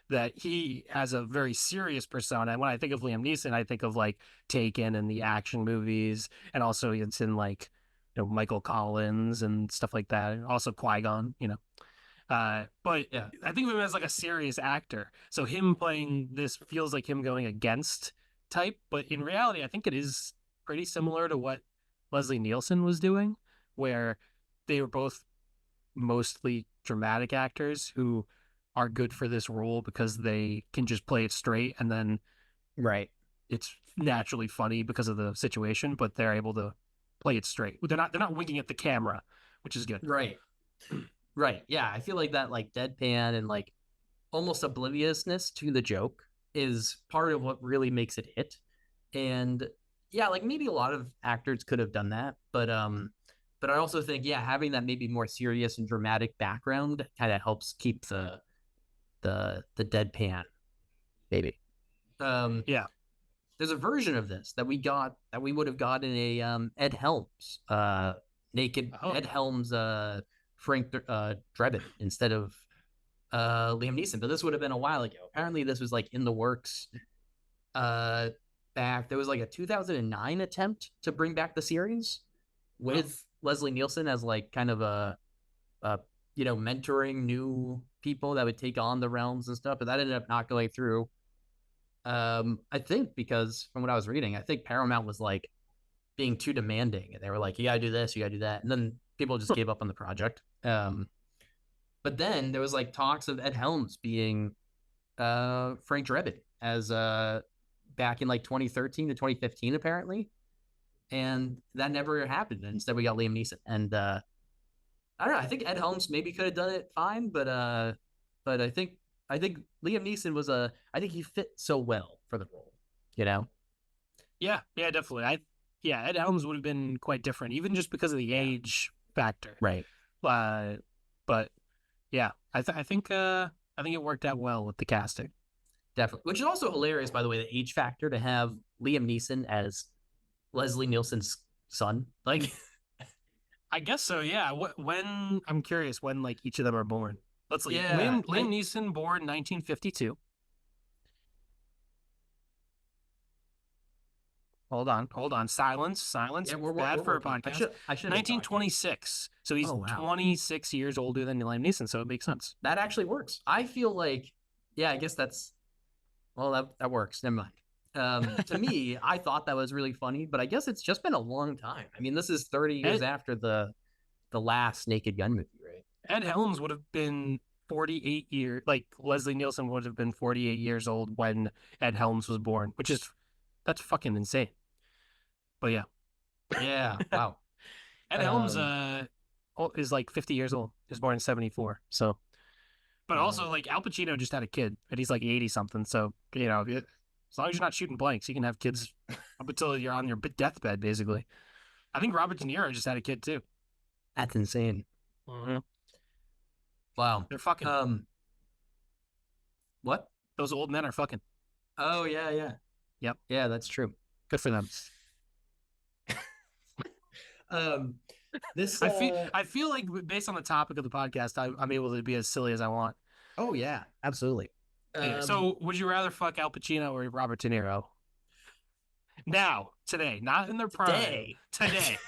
that he has a very serious persona. And when I think of Liam Neeson, I think of like Taken and the action movies, and also it's in like Michael Collins and stuff like that, and also Qui-Gon. But Yeah, I think of him as like a serious actor. So him playing this feels like him going against type, but in reality, I think it is pretty similar to what Leslie Nielsen was doing, where they were both mostly dramatic actors who are good for this role because they can just play it straight and then right, it's naturally funny because of the situation, but they're able to play it straight. They're not winking at the camera, which is good. right, right. Yeah, I feel like that like deadpan and like almost obliviousness to the joke is part of what really makes it hit. And yeah, like maybe a lot of actors could have done that, but I also think yeah, having that maybe more serious and dramatic background kind of helps keep the deadpan maybe. Um, Yeah. there's a version of this that we would have got in a Ed Helms naked Oh, Ed Helms Frank Drebin instead of Liam Neeson, but this would have been a while ago. Apparently, this was like in the works uh, back. There was like a 2009 attempt to bring back the series oh. with Leslie Nielsen as like kind of a mentoring new people that would take on the realms and stuff, but that ended up not going through. I think because from what I was reading, I think Paramount was like being too demanding, and they were like, "You gotta do this, you gotta do that," and then people just gave up on the project. But then there was like talks of Ed Helms being Frank Drebin as back in like 2013 to 2015 apparently, and that never happened. And instead, we got Liam Neeson, and I don't know. I think Ed Helms maybe could have done it fine, but I think Liam Neeson was I think he fit so well for the role, you know. Yeah, yeah, definitely. Yeah, Ed Helms would have been quite different, even just because of the Yeah. age factor. Right. Uh, but yeah, I think it worked out well with the casting. Definitely. Which is also hilarious, by the way, the age factor to have Liam Neeson as Leslie Nielsen's son. Like, I guess so. Yeah. When I'm curious when like each of them are born. Let's see. yeah, Liam Neeson born 1952. Hold on. Silence. yeah, Bad we're for a working. podcast. I should have talked. 1926. So he's Oh wow, 26 years older than Liam Neeson. So it makes sense. that actually works. I feel like, yeah, I guess that's well, that works. Never mind. To me, I thought that was really funny, but I guess it's just been a long time. I mean, this is 30 years Ed, after the last Naked Gun movie, right? Ed Helms would have been 48 years, like Leslie Nielsen would have been 48 years old when Ed Helms was born, that's fucking insane. But yeah, Yeah. Wow. Ed Helms is like 50 years old. He was born in 74. So, but also like Al Pacino just had a kid and he's like 80 something. So, as long as you're not shooting blanks, you can have kids up until you're on your deathbed, basically. I think Robert De Niro just had a kid too. That's insane. Mm-hmm. Wow. They're fucking. What? Those old men are fucking. Oh, yeah. Yep. Yeah, that's true. Good for them. This I feel like based on the topic of the podcast, I'm able to be as silly as I want. Oh yeah, absolutely. Anyway, so would you rather fuck Al Pacino or Robert De Niro? Now, today, not in their prime. Today.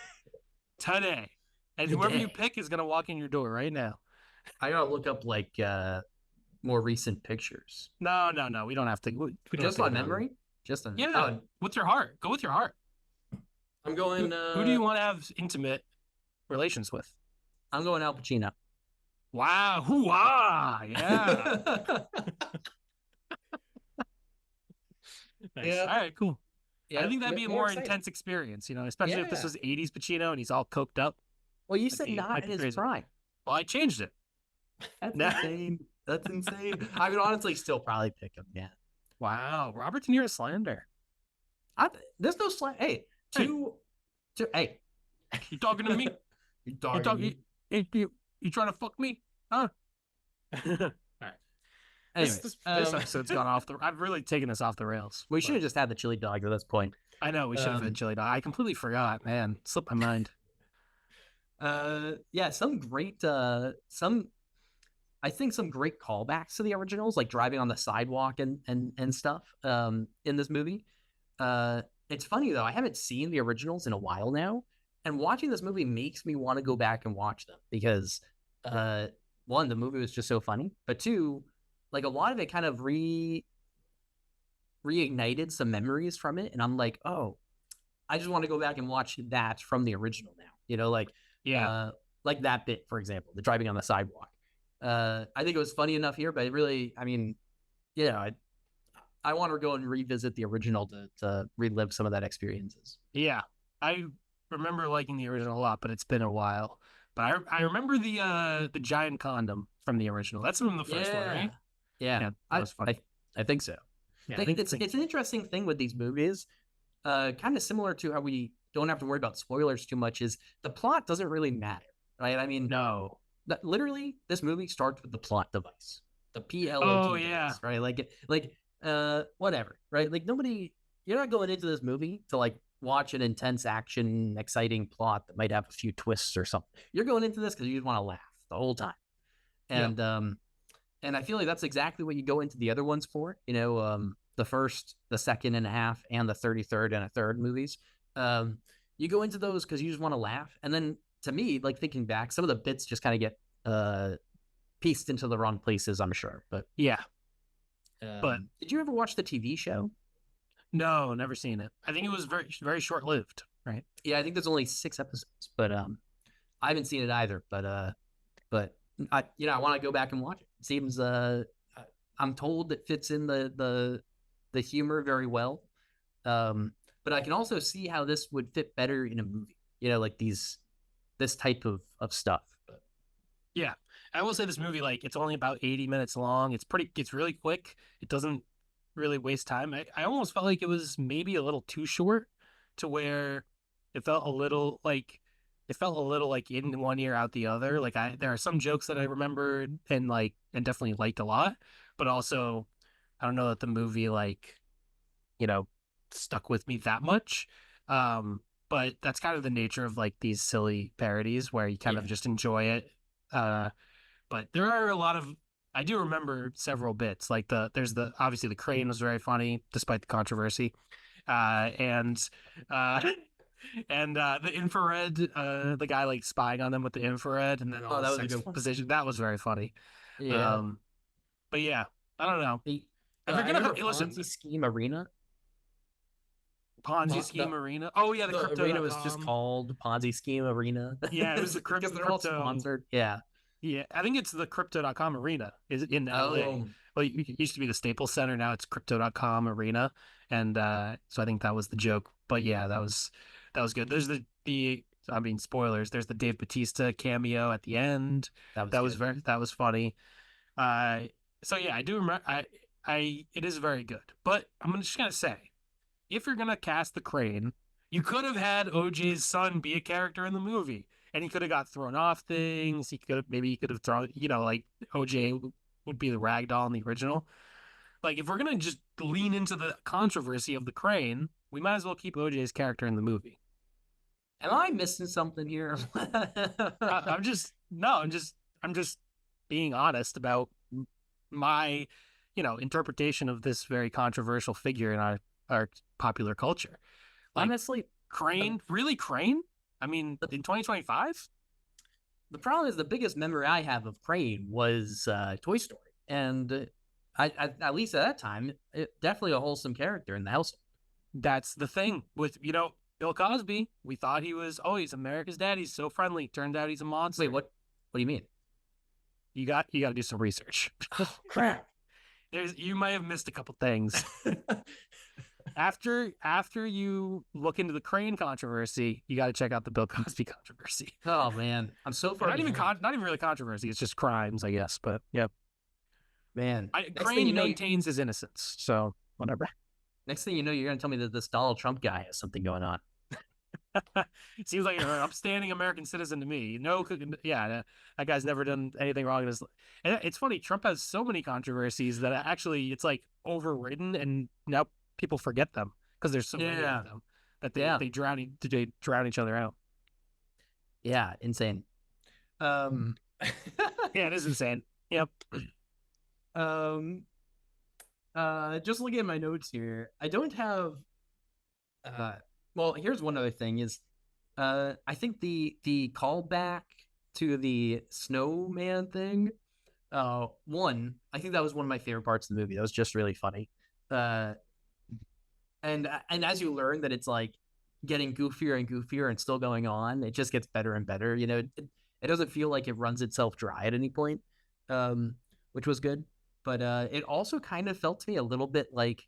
And whoever you pick is gonna walk in your door right now. I gotta look up like more recent pictures. No. We don't have to. We just on memory. Just on. Yeah. With your heart. Go with your heart. I'm going. Who do you want to have intimate relations with? I'm going Al Pacino. Wow. Hoo-ah. Yeah. Nice. Yeah. All right, cool. Yeah, I think that'd be a more intense experience, especially if this was 80s Pacino and he's all coked up. Well, you said not in his prime. Well, I changed it. That's insane. That's insane. I would honestly still probably pick him, yeah. Wow. Robert De Niro slander. There's no slander. Hey. Hey, you talking to me? You trying to fuck me? Huh? All right. Anyways, this episode's gone off the. I've really taken us off the rails. We should have just had the chili dog at this point. I know we should have had chili dog. I completely forgot, man. Slipped my mind. Yeah, some great I think some great callbacks to the originals, like driving on the sidewalk and stuff. In this movie. It's funny, though. I haven't seen the originals in a while now. And watching this movie makes me want to go back and watch them. Because, one, the movie was just so funny. But two, like, a lot of it kind of reignited some memories from it. And I'm like, oh, I just want to go back and watch that from the original now. Like that bit, for example, the driving on the sidewalk. I think it was funny enough here, but it really, I want to go and revisit the original to relive some of that experiences. Yeah, I remember liking the original a lot, but it's been a while. But I remember the giant condom from the original. That's from the first one, right? Yeah, that was funny. I think so. Yeah, it's an interesting thing with these movies, kind of similar to how we don't have to worry about spoilers too much. Is the plot doesn't really matter, right? I mean, no. Literally, this movie starts with the plot device, the PLOT. Oh yeah, device, right? Whatever, right? Like you're not going into this movie to like watch an intense action, exciting plot that might have a few twists or something. You're going into this because you just want to laugh the whole time. And and I feel like that's exactly what you go into the other ones for. The first, the second and a half, and the 33rd and a third movies. You go into those because you just want to laugh. And then to me, like thinking back, some of the bits just kind of get pieced into the wrong places, I'm sure. But yeah. But did you ever watch the TV show? No, never seen it. I think it was very, very short-lived, right? Yeah, I think there's only 6 episodes, but I haven't seen it either. But I want to go back and watch it. It seems I'm told it fits in the humor very well. But I can also see how this would fit better in a movie. Like this type of stuff. But yeah. I will say this movie, like, it's only about 80 minutes long. It's really quick. It doesn't really waste time. I almost felt like it was maybe a little too short to where it felt a little like in one ear out the other. Like there are some jokes that I remembered and definitely liked a lot, but also I don't know that the movie stuck with me that much. But that's kind of the nature of like these silly parodies where you kind of just enjoy it. But there are a lot of, I do remember several bits. Like obviously the crane was very funny despite the controversy, and the infrared, the guy like spying on them with the infrared, and then that was a good position. That was very funny. Yeah. But yeah, I don't know. If you're gonna Ponzi Scheme Arena. Ponzi Scheme Arena. Oh yeah, the crypto arena was just called Ponzi Scheme Arena. Yeah, it was the crypto. Because they're all sponsored. Yeah. Yeah, I think it's the Crypto.com Arena. Is it in LA? Well, it used to be the Staples Center. Now it's Crypto.com Arena, and so I think that was the joke. But yeah, that was good. There's the I mean, spoilers. There's the Dave Bautista cameo at the end. That was That was good. that was funny. Uh, so yeah, I do remember. It is very good. But I'm just gonna say, if you're gonna cast the Crane, you could have had OJ's son be a character in the movie, and he could have got thrown off things. He could have thrown, like OJ would be the rag doll in the original. Like if we're gonna just lean into the controversy of the Crane, we might as well keep OJ's character in the movie. Am I missing something here? I'm just no, I'm just being honest about my, interpretation of this very controversial figure in our popular culture. Like Honestly, Crane, really Crane? I mean, in 2025? the problem is the biggest memory I have of Crane was Toy Story, and at least at that time, definitely a wholesome character in the household. That's the thing with, Bill Cosby. We thought he's America's dad. He's so friendly. Turned out he's a monster. Wait, what? What do you mean? You got to do some research. Crap. You might have missed a couple things. After you look into the Crane controversy, you got to check out the Bill Cosby controversy. Oh man, I'm so far. Not even really controversy. It's just crimes, I guess. But yeah, man. Crane maintains his innocence, so whatever. Next thing you know, you're gonna tell me that this Donald Trump guy has something going on. Seems like an upstanding American citizen to me. No, yeah, that guy's never done anything wrong in his life. And it's funny, Trump has so many controversies that actually it's like overridden, and now people forget them because there's so many of them that they drown each other out. Yeah, insane. Yeah, it is insane. Yep. Just looking at my notes here, I don't have. Well, here's one other thing is, I think the callback to the snowman thing. One, I think that was one of my favorite parts of the movie. That was just really funny. And as you learn that it's like getting goofier and goofier and still going on, it just gets better and better. It doesn't feel like it runs itself dry at any point, which was good. But it also kind of felt to me a little bit like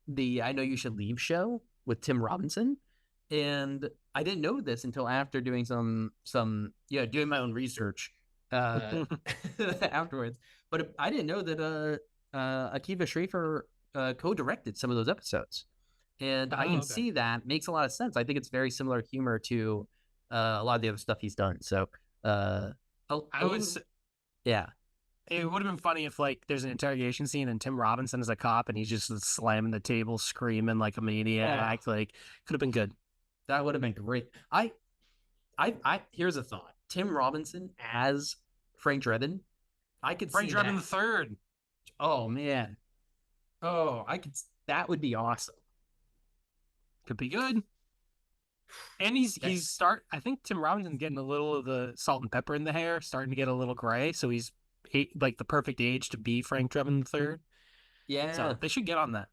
the I Know You Should Leave show with Tim Robinson. And I didn't know this until after doing doing my own research afterwards. But I didn't know that Akiva Schaffer co-directed some of those episodes. And I can see that makes a lot of sense. I think it's very similar humor to a lot of the other stuff he's done. So yeah. It would have been funny if there's an interrogation scene and Tim Robinson is a cop and he's just slamming the table, screaming like a maniac. Yeah. Could have been good. That would have been great. I here's a thought. Tim Robinson as Frank Drebin. I could Frank see Drebin that. the third. Oh man. Oh, that would be awesome. Could be good. And I think Tim Robinson's getting a little of the salt and pepper in the hair, starting to get a little gray. So he's like the perfect age to be Frank Drebin the third. Yeah. So they should get on that.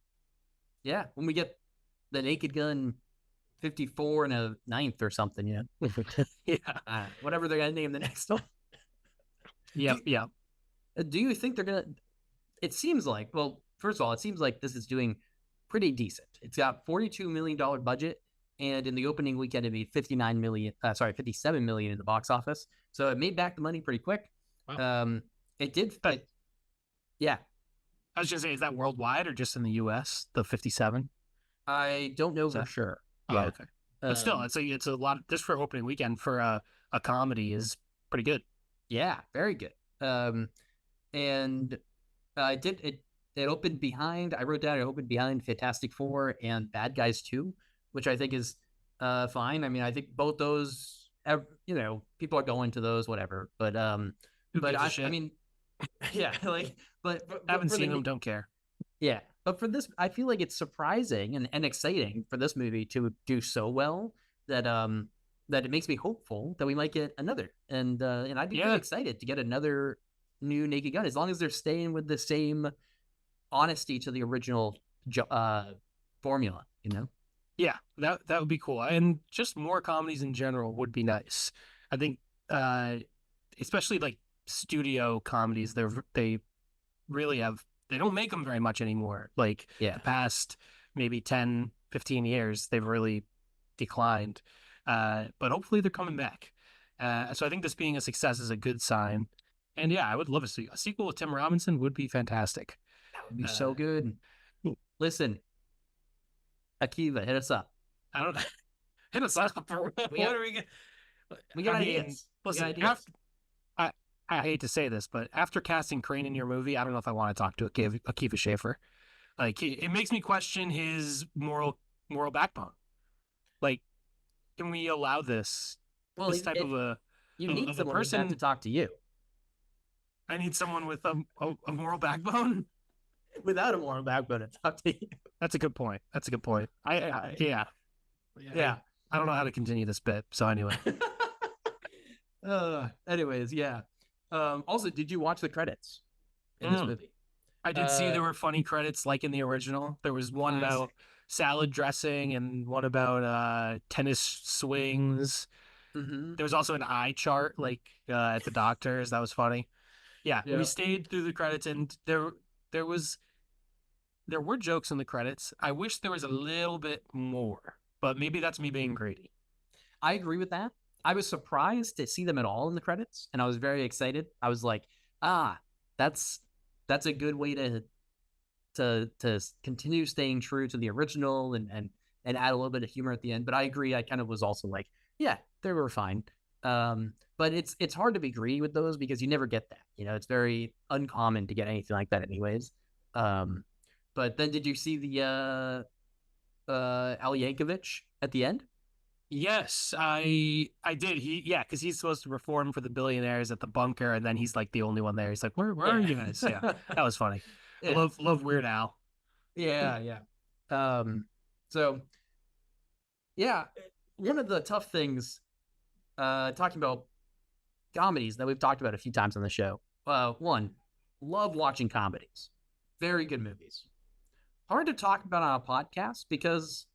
Yeah. When we get the Naked Gun 54 and a 9th or something, yeah. Whatever they're gonna name the next one. Yeah. Do you think they're gonna? It seems like, well, first of all, it seems like this is doing pretty decent. It's got $42 million budget, and in the opening weekend, it made $57 million in the box office. So it made back the money pretty quick. Wow. It did, but yeah. I was gonna say, is that worldwide or just in the U.S.? The 57. I don't know for sure. Yeah. Okay. But still, it's a lot. Just for opening weekend for a comedy is pretty good. Yeah, very good. And it opened behind. I wrote down it opened behind Fantastic Four and Bad Guys 2, which I think is fine. I mean, I think both those, people are going to those, whatever. But I mean, yeah, but I haven't seen them. Don't care. Yeah, but for this, I feel like it's surprising and exciting for this movie to do so well that that it makes me hopeful that we might get another. And I'd be really excited to get another new Naked Gun, as long as they're staying with the same honesty to the original formula, Yeah, that would be cool. And just more comedies in general would be nice. I think especially like studio comedies, they really have, they don't make them very much anymore. The past maybe 10, 15 years, they've really declined. But hopefully they're coming back. So I think this being a success is a good sign. And yeah, I would love a sequel with Tim Robinson would be fantastic. That would be so good. Listen, Akiva, hit us up. I don't hit us up. What are we get? We got ideas. Listen, I hate to say this, but after casting Crane in your movie, I don't know if I want to talk to Akiva Schaffer. Like, it makes me question his moral backbone. Like, can we allow this? Well, this type of a you need of someone a person to talk to you. I need someone with a moral backbone. Without a moral backbone to talk to you. That's a good point. Yeah. I don't know how to continue this bit. So anyway. Anyways, yeah. Also, did you watch the credits in this movie? I did see there were funny credits like in the original. There was one about salad dressing and one about tennis swings. Mm-hmm. There was also an eye chart like at the doctor's. That was funny. Yeah, we stayed through the credits and there were jokes in the credits. I wish there was a little bit more, but maybe that's me being greedy. I agree with that. I was surprised to see them at all in the credits, and I was very excited. I was like, that's a good way to continue staying true to the original and add a little bit of humor at the end. But I agree. I kind of was also like, yeah, they were fine. But it's hard to be greedy with those because you never get that. It's very uncommon to get anything like that anyways. But then did you see the Al Yankovic at the end? Yes, I did. Because he's supposed to perform for the billionaires at the bunker, and then he's like the only one there. He's like, "Where are you guys?" Yeah, that was funny. Yeah. I love Weird Al. Yeah. So, yeah, one of the tough things, talking about comedies that we've talked about a few times on the show. One, love watching comedies. Very good movies. Hard to talk about on a podcast because,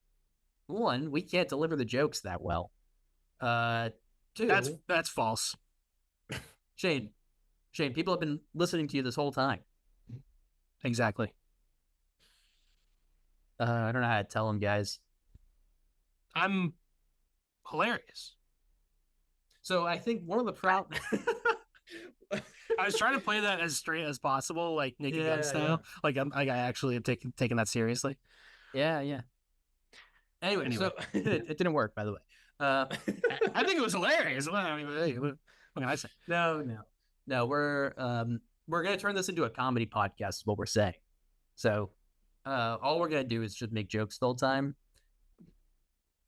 one, we can't deliver the jokes that well. Two, that's false. Shane, people have been listening to you this whole time. Exactly. I don't know how to tell them, guys. I'm hilarious. So I think one of the proud. I was trying to play that as straight as possible, like Naked Gun style. Yeah. Like I actually have taken that seriously. Yeah. Anyway. So it didn't work, by the way. I think it was hilarious. What can I say? No. We're gonna turn this into a comedy podcast. Is what we're saying. So all we're gonna do is just make jokes the whole time.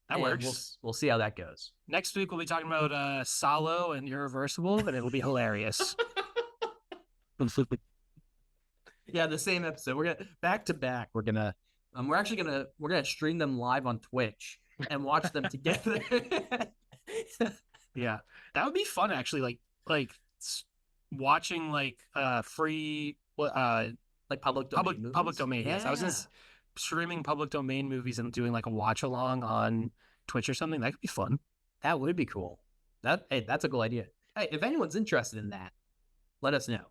That works. We'll see how that goes. Next week we'll be talking about Solo and Irreversible, and it'll be hilarious. Yeah, the same episode. We're gonna back to back. We're gonna stream them live on Twitch and watch them together. Yeah, that would be fun actually. Like watching free like public domain. Yes, I was just streaming public domain movies and doing like a watch along on Twitch or something. That could be fun. That would be cool. That's a cool idea. Hey, if anyone's interested in that, let us know.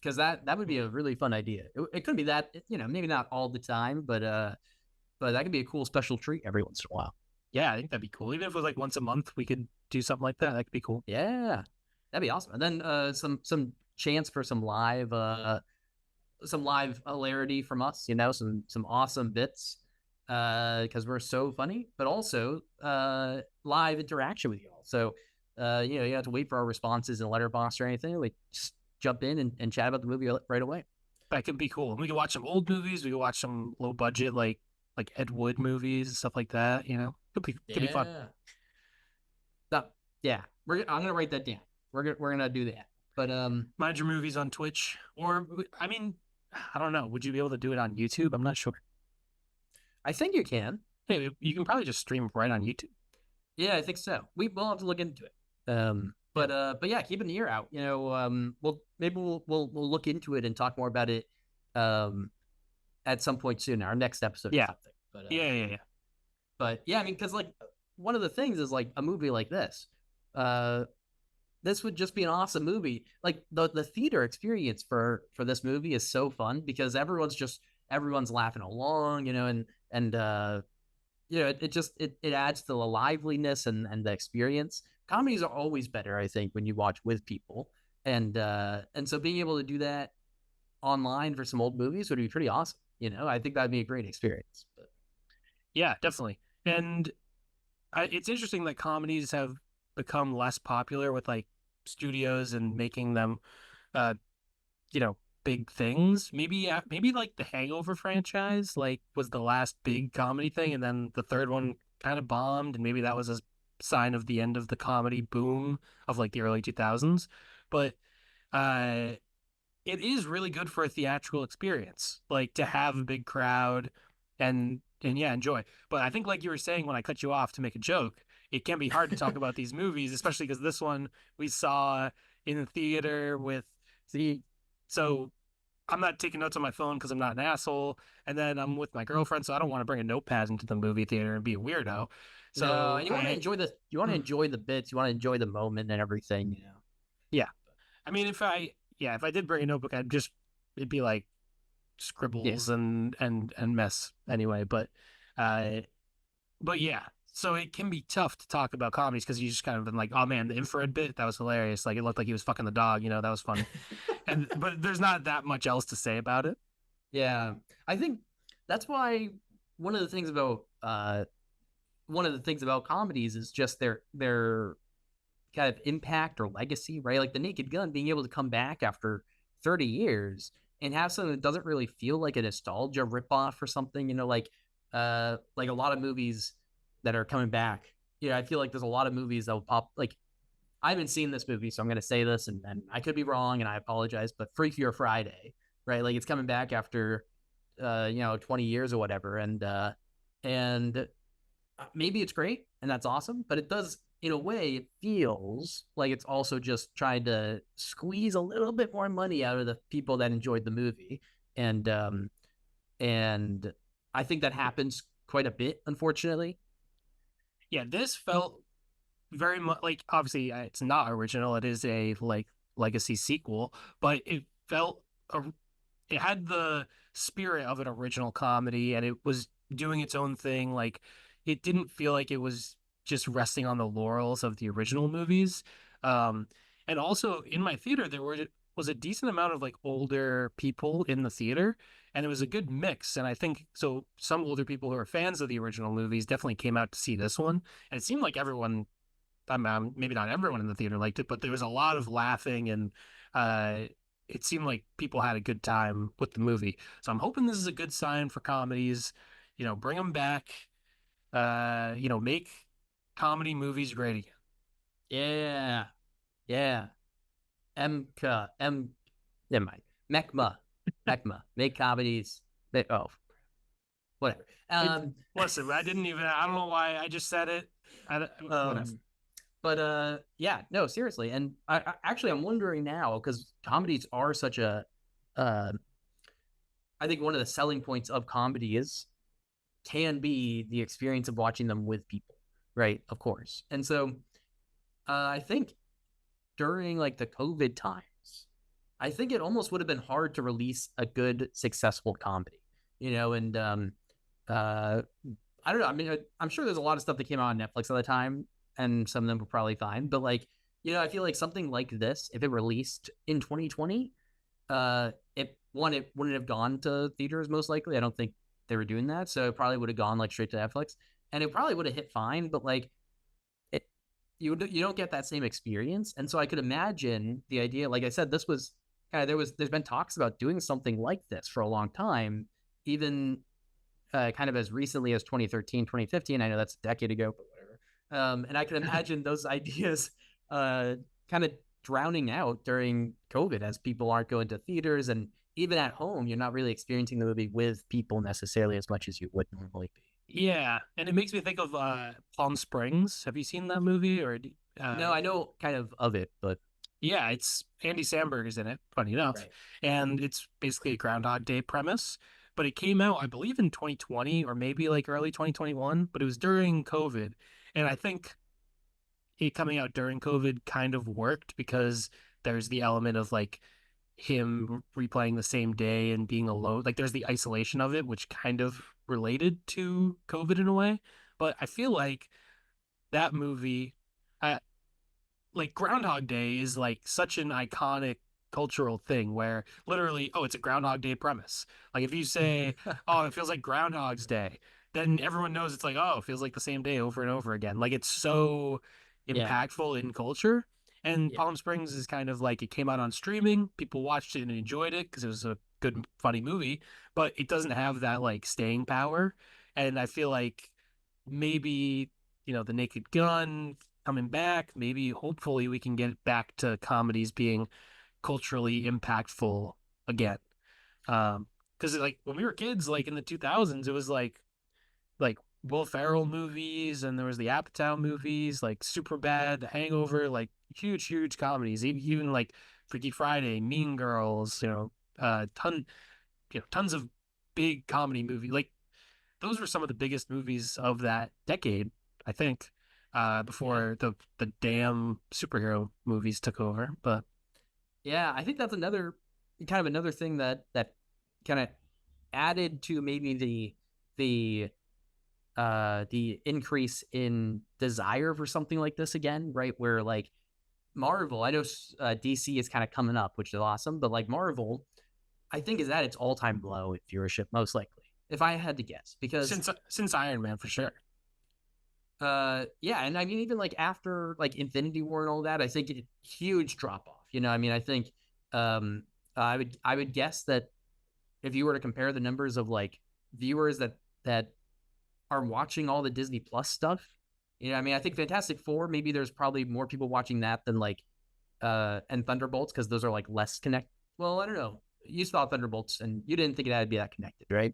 Because that would be a really fun idea. It could be that, maybe not all the time, but that could be a cool special treat every once in a while. Yeah, I think that'd be cool. Even if it was like once a month, we could do something like that. That could be cool. Yeah, that'd be awesome. And then some chance for some live hilarity from us. Some awesome bits because we're so funny, but also live interaction with you all. So you don't have to wait for our responses in Letterboxd or anything. Like just jump in and chat about the movie right away. That could be cool. We could watch some old movies. We could watch some low budget like Ed Wood movies and stuff like that. Could be fun. Yeah, I'm gonna write that down. We're gonna do that. But mind your movies on Twitch, or I don't know. Would you be able to do it on YouTube? I'm not sure. I think you can. Hey, you can probably just stream right on YouTube. Yeah, I think so. We'll have to look into it. But yeah, keep an ear out. We'll look into it and talk more about it at some point soon. Our next episode. Yeah. Or something. But, yeah. But yeah, because like one of the things is like a movie like this. This would just be an awesome movie. Like the theater experience for this movie is so fun because everyone's laughing along, and it just it adds to the liveliness and the experience. Comedies are always better, I think, when you watch with people, and so being able to do that online for some old movies would be pretty awesome. I think that'd be a great experience. But Yeah, definitely. And it's interesting that comedies have become less popular with like studios and making them, uh, you know, big things. Maybe like the Hangover franchise, like was the last big comedy thing, and then the third one kind of bombed, and maybe that was a sign of the end of the comedy boom of like the early 2000s. But uh, it is really good for a theatrical experience, like to have a big crowd and yeah, enjoy. But I think like you were saying when I cut you off to make a joke, it can be hard to talk about these movies, especially because this one we saw in the theater with the so I'm not taking notes on my phone because I'm not an asshole, and then I'm with my girlfriend, so I don't want to bring a notepad into the movie theater and be a weirdo. no, So you want to I enjoy the bits, you want to enjoy the moment and everything. yeah, I mean if I did bring a notebook, it'd be like Yeah. scribbles and mess anyway. Uh, but yeah, so it can be tough to talk about comedies because you just kind of been like, oh man, the infrared bit that was hilarious. Like it looked like he was fucking the dog. That was funny. And but there's not that much else to say about it. Yeah, I think that's why one of the things about uh one of the things about comedies is just their kind of impact or legacy, right? Like the Naked Gun being able to come back after 30 years and have something that doesn't really feel like a nostalgia ripoff or something, like a lot of movies that are coming back. I feel like there's a lot of movies that will pop like I haven't seen this movie, so I'm gonna say this and I could be wrong and I apologize, but Freakier Friday, right? Like it's coming back after 20 years or whatever, and maybe it's great and that's awesome, but it does in a way it feels like it's also just trying to squeeze a little bit more money out of the people that enjoyed the movie, and I think that happens quite a bit, unfortunately. Yeah, this felt very much like obviously it's not original. It is a like legacy sequel, but it had the spirit of an original comedy and it was doing its own thing. Like it didn't feel like it was just resting on the laurels of the original movies. Um, and also in my theater was a decent amount of like older people in the theater and it was a good mix. And I think so some older people who are fans of the original movies definitely came out to see this one. And it seemed like everyone maybe not everyone in the theater liked it, but there was a lot of laughing and uh, it seemed like people had a good time with the movie. So I'm hoping this is a good sign for comedies. Bring them back. Make comedy movies great again. Yeah, yeah. Never mind. Mecma, make comedies. Oh, whatever. Listen, I don't know why I just said it. Whatever. But yeah, no, seriously. And actually, I'm wondering now because comedies are such uh, I think one of the selling points of comedy can be the experience of watching them with people, right? Of course. And so I think during like the COVID times, I think it almost would have been hard to release a good, successful comedy, and I don't know. I mean, I'm sure there's a lot of stuff that came out on Netflix at the time, and some of them were probably fine. But like, I feel like something like this, if it released in 2020, it wouldn't have gone to theaters most likely. I don't think they were doing that, so it probably would have gone like straight to Netflix, and it probably would have hit fine. But like, it you don't get that same experience, and so I could imagine the idea. Like I said, this was kind of there's been talks about doing something like this for a long time, even kind of as recently as 2013, 2015. I know that's a decade ago, but whatever. And I can imagine those ideas kind of drowning out during COVID as people aren't going to theaters. And even at home, you're not really experiencing the movie with people necessarily as much as you would normally be. Yeah, and it makes me think of Palm Springs. Have you seen that movie? Or No, I know kind of it, but yeah, it's Andy Samberg is in it, funny enough. right. And it's basically a Groundhog Day premise. But it came out, I believe, in 2020 or maybe like early 2021, but it was during COVID. And I think it coming out during COVID kind of worked because there's the element of like him replaying the same day and being alone. Like there's the isolation of it, which kind of related to COVID in a way. But I feel like that movie, uh, like Groundhog Day is like such an iconic cultural thing where literally, oh, it's a Groundhog Day premise. Like if you say, oh, it feels like Groundhog's Day, then everyone knows it's like, oh, it feels like the same day over and over again. Like it's so Yeah. impactful in culture. And Yeah. Palm Springs is kind of like it came out on streaming. People watched it and enjoyed it because it was a good, funny movie, but it doesn't have that like staying power. And I feel like maybe, the Naked Gun coming back, maybe hopefully we can get back to comedies being culturally impactful again. Because like when we were kids, like in the 2000s, it was like Will Ferrell movies, and there was the Apatow movies, like Superbad, The Hangover, like huge comedies. Even like Freaky Friday, Mean Girls, tons of big comedy movies. Like those were some of the biggest movies of that decade, I think. Yeah. Before the damn superhero movies took over, but Yeah, I think that's another thing that kind of added to maybe the increase in desire for something like this again, right? Where like Marvel, I know DC is kind of coming up, which is awesome, but like Marvel, I think is at its all-time low in viewership, most likely, if I had to guess, because since Iron Man for sure. yeah, and I mean even like after like Infinity War and all that, I think huge drop off. I mean, I think um I would guess that if you were to compare the numbers of like viewers that are watching all the Disney Plus stuff, I mean, I think Fantastic Four, maybe there's probably more people watching that than like and Thunderbolts, because those are like less connected. Well, I don't know. You saw Thunderbolts and you didn't think it had to be that connected, right?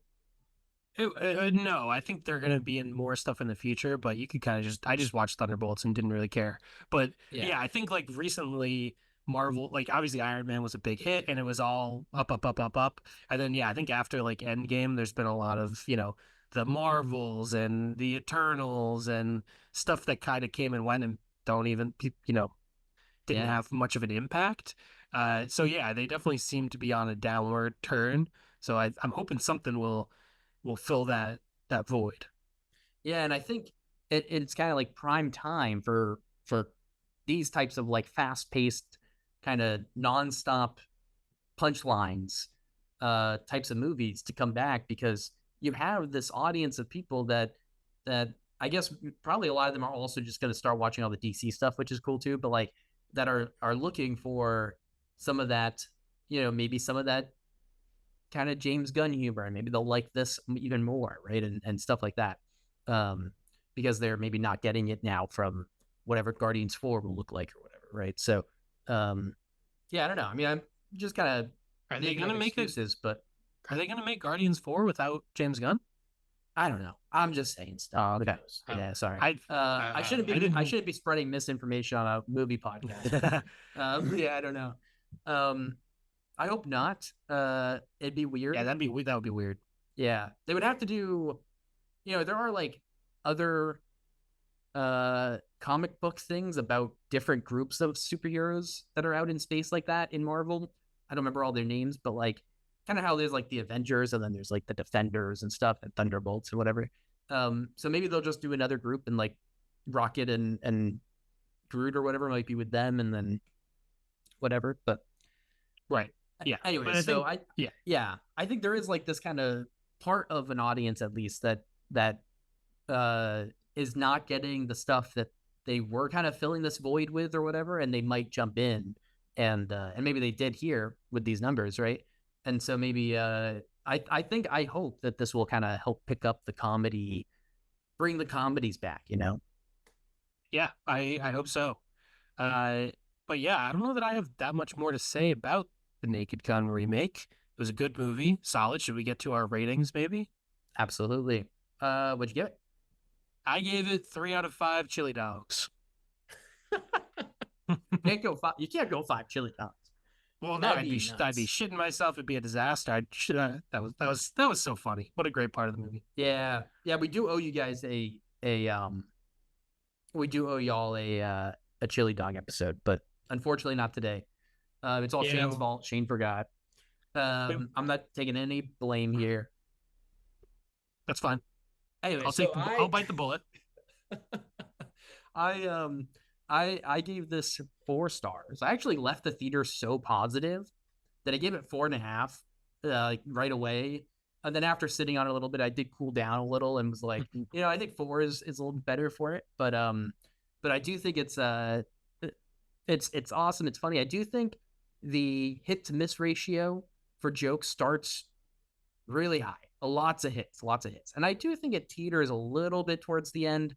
No, I think they're gonna be in more stuff in the future, but you could kind of I just watched Thunderbolts and didn't really care. But Yeah. yeah, I think like recently Marvel, like obviously Iron Man was a big hit and it was all up. And then yeah, I think after like Endgame, there's been a lot of, the Marvels and the Eternals and stuff that kind of came and went and don't even, didn't Yeah. have much of an impact. So yeah, they definitely seem to be on a downward turn. So I'm hoping something will fill that void. Yeah, and I think it's kind of like prime time for these types of like fast paced kind of nonstop punchlines types of movies to come back, because you have this audience of people that I guess probably a lot of them are also just going to start watching all the DC stuff, which is cool too, but like that are looking for some of that, maybe some of that kind of James Gunn humor, and maybe they'll like this even more, right? And stuff like that, because they're maybe not getting it now from whatever Guardians 4 will look like or whatever, right? So, yeah, I don't know. I mean, I'm just kind of Are they making gonna up make it? excuses, but Are they gonna make Guardians 4 without James Gunn? I don't know. I'm just saying stuff. Who Okay. knows? Yeah, sorry. I I shouldn't I be. I didn't. shouldn't be spreading misinformation on a movie podcast. But, yeah, I don't know. Um, I hope not. It'd be Yeah, weird. that would be weird. Yeah, they would have to do. There are like other comic book things about different groups of superheroes that are out in space like that in Marvel. I don't remember all their names, but like kind of how there's like the Avengers and then there's like the Defenders and stuff and Thunderbolts or whatever. So maybe they'll just do another group, and like Rocket and Groot or whatever might be with them, and then whatever. But Right. Yeah. anyway, But I so think yeah. I think there is like this kind of part of an audience at least that is not getting the stuff that they were kind of filling this void with or whatever, and they might jump in, and maybe they did here with these numbers, right? And so maybe I hope that this will kind of help pick up the comedy, bring the comedies back, Yeah, I hope so. Uh but yeah, I don't know that I have that much more to say about the Naked Gun remake. It was a good movie, solid. Should we get to our ratings maybe? Absolutely. What'd you give I gave it 3 out of 5 chili dogs. it? You can't go 5 chili dogs. Well, no, That'd I'd be be I'd be nuts. shitting myself. It'd be a disaster. That was so funny. What a great part of the movie. Yeah, yeah. We do owe you guys a we do owe y'all a chili dog episode, but unfortunately not today. It's all Yeah, Shane's fault. Shane forgot. we- I'm not taking any blame here. that's fine. Anyway, I'll so take I'll bite the bullet. I I gave this 4 stars. I actually left the theater so positive that I gave it 4.5 like right away. And then after sitting on it a little bit, I did cool down a little and was like, I think 4 is a little better for it. But I do think it's awesome. It's funny. I do think the hit to miss ratio for jokes starts really high. Lots of hits, lots of hits. And I do think it teeters a little bit towards the end.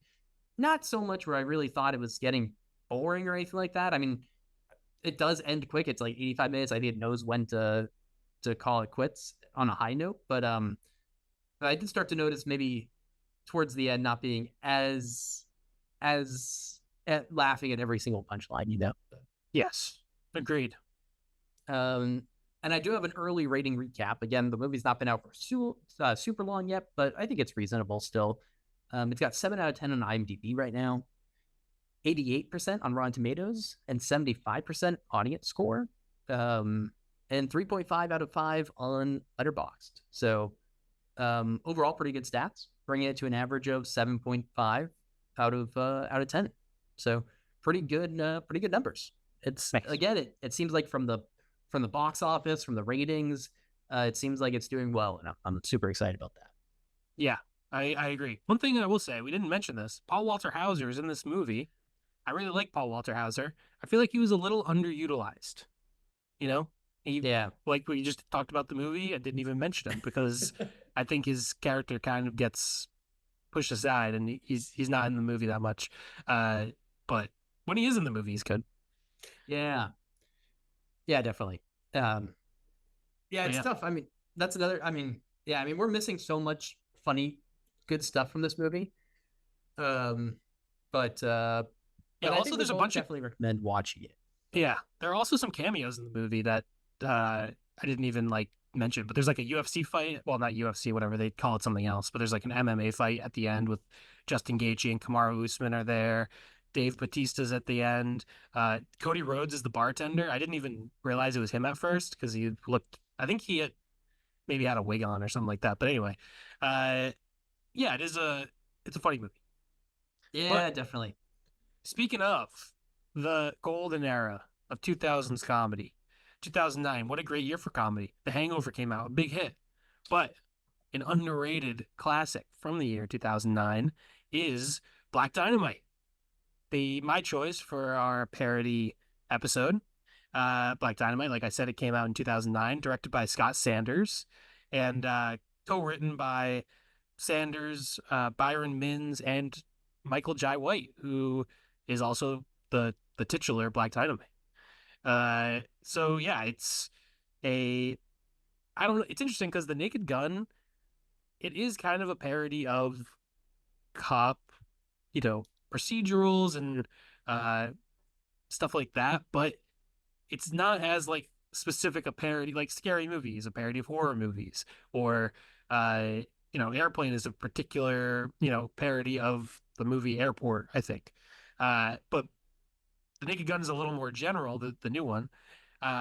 Not so much where I really thought it was getting boring or anything like that. I mean, it does end quick. It's like 85 minutes. I think it knows when to call it quits on a high note. But I did start to notice maybe towards the end not being as at laughing at every single punchline. Yes, agreed. And I do have an early rating recap. Again, the movie's not been out for super long yet, but I think it's reasonable still. It's got 7 out of 10 on IMDb right now, 88% on Rotten Tomatoes, and 75% audience score, and 3.5 out of 5 on Letterboxd. So overall, pretty good stats, bringing it to an average of 7.5 out of 10. So pretty good numbers. It's nice. Again, it seems like from the box office, from the ratings, it seems like it's doing well, and I'm super excited about that. Yeah, I agree. One thing I will say, we didn't mention this, Paul Walter Hauser is in this movie. I really like Paul Walter Hauser. I feel like he was a little underutilized. Yeah. Like we just talked about the movie, I didn't even mention him because I think his character kind of gets pushed aside, and he's not in the movie that much. But when he is in the movie, he's good. Yeah. Yeah, definitely. It's tough. I mean, that's another. I mean, we're missing so much funny, good stuff from this movie. But also there's a bunch definitely recommend watching it. Yeah, there are also some cameos in the movie that I didn't even mention. But there's like a UFC fight. Well, not UFC, whatever they call it, something else. But there's like an MMA fight at the end with Justin Gaethje and Kamaru Usman are there. Dave Bautista's at the end. Cody Rhodes is the bartender. I didn't even realize it was him at first because he looked. I think he maybe had a wig on or something like that. But anyway, it's a funny movie. Yeah, definitely. Speaking of the golden era of 2000s comedy, 2009, what a great year for comedy. The Hangover came out, a big hit. But an underrated classic from the year 2009 is Black Dynamite. My choice for our parody episode. Black Dynamite, like I said, it came out in 2009, directed by Scott Sanders, and co-written by Sanders, Byron Mins, and Michael Jai White, who is also the titular Black Dynamite. So yeah, it's I don't know. It's interesting because The Naked Gun, it is kind of a parody of cop, procedurals and stuff like that, but it's not as specific a parody like Scary Movie is a parody of horror movies, or Airplane is a particular parody of the movie Airport, I think. But The Naked Gun is a little more general, the new one.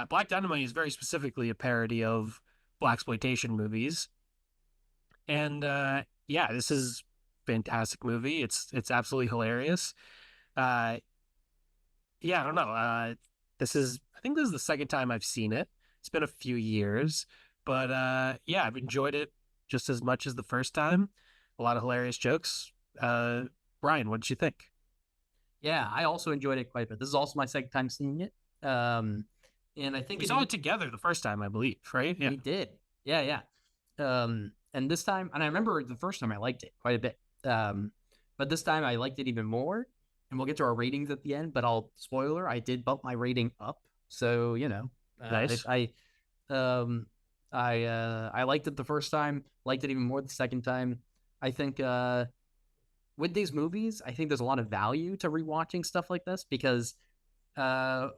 Black Dynamite is very specifically a parody of blaxploitation movies, and this is a fantastic movie. It's absolutely hilarious. I don't know. I think this is the second time I've seen it. It's been a few years, but I've enjoyed it just as much as the first time. A lot of hilarious jokes. Brian, what did you think? Yeah, I also enjoyed it quite a bit. This is also my second time seeing it. And I think we saw it together the first time, I believe, right? Yeah, we did. Yeah. And this time, and I remember the first time I liked it quite a bit. But this time I liked it even more. And we'll get to our ratings at the end. But spoiler, I did bump my rating up. So nice. I liked it the first time. Liked it even more the second time. I think with these movies, I think there's a lot of value to rewatching stuff like this because the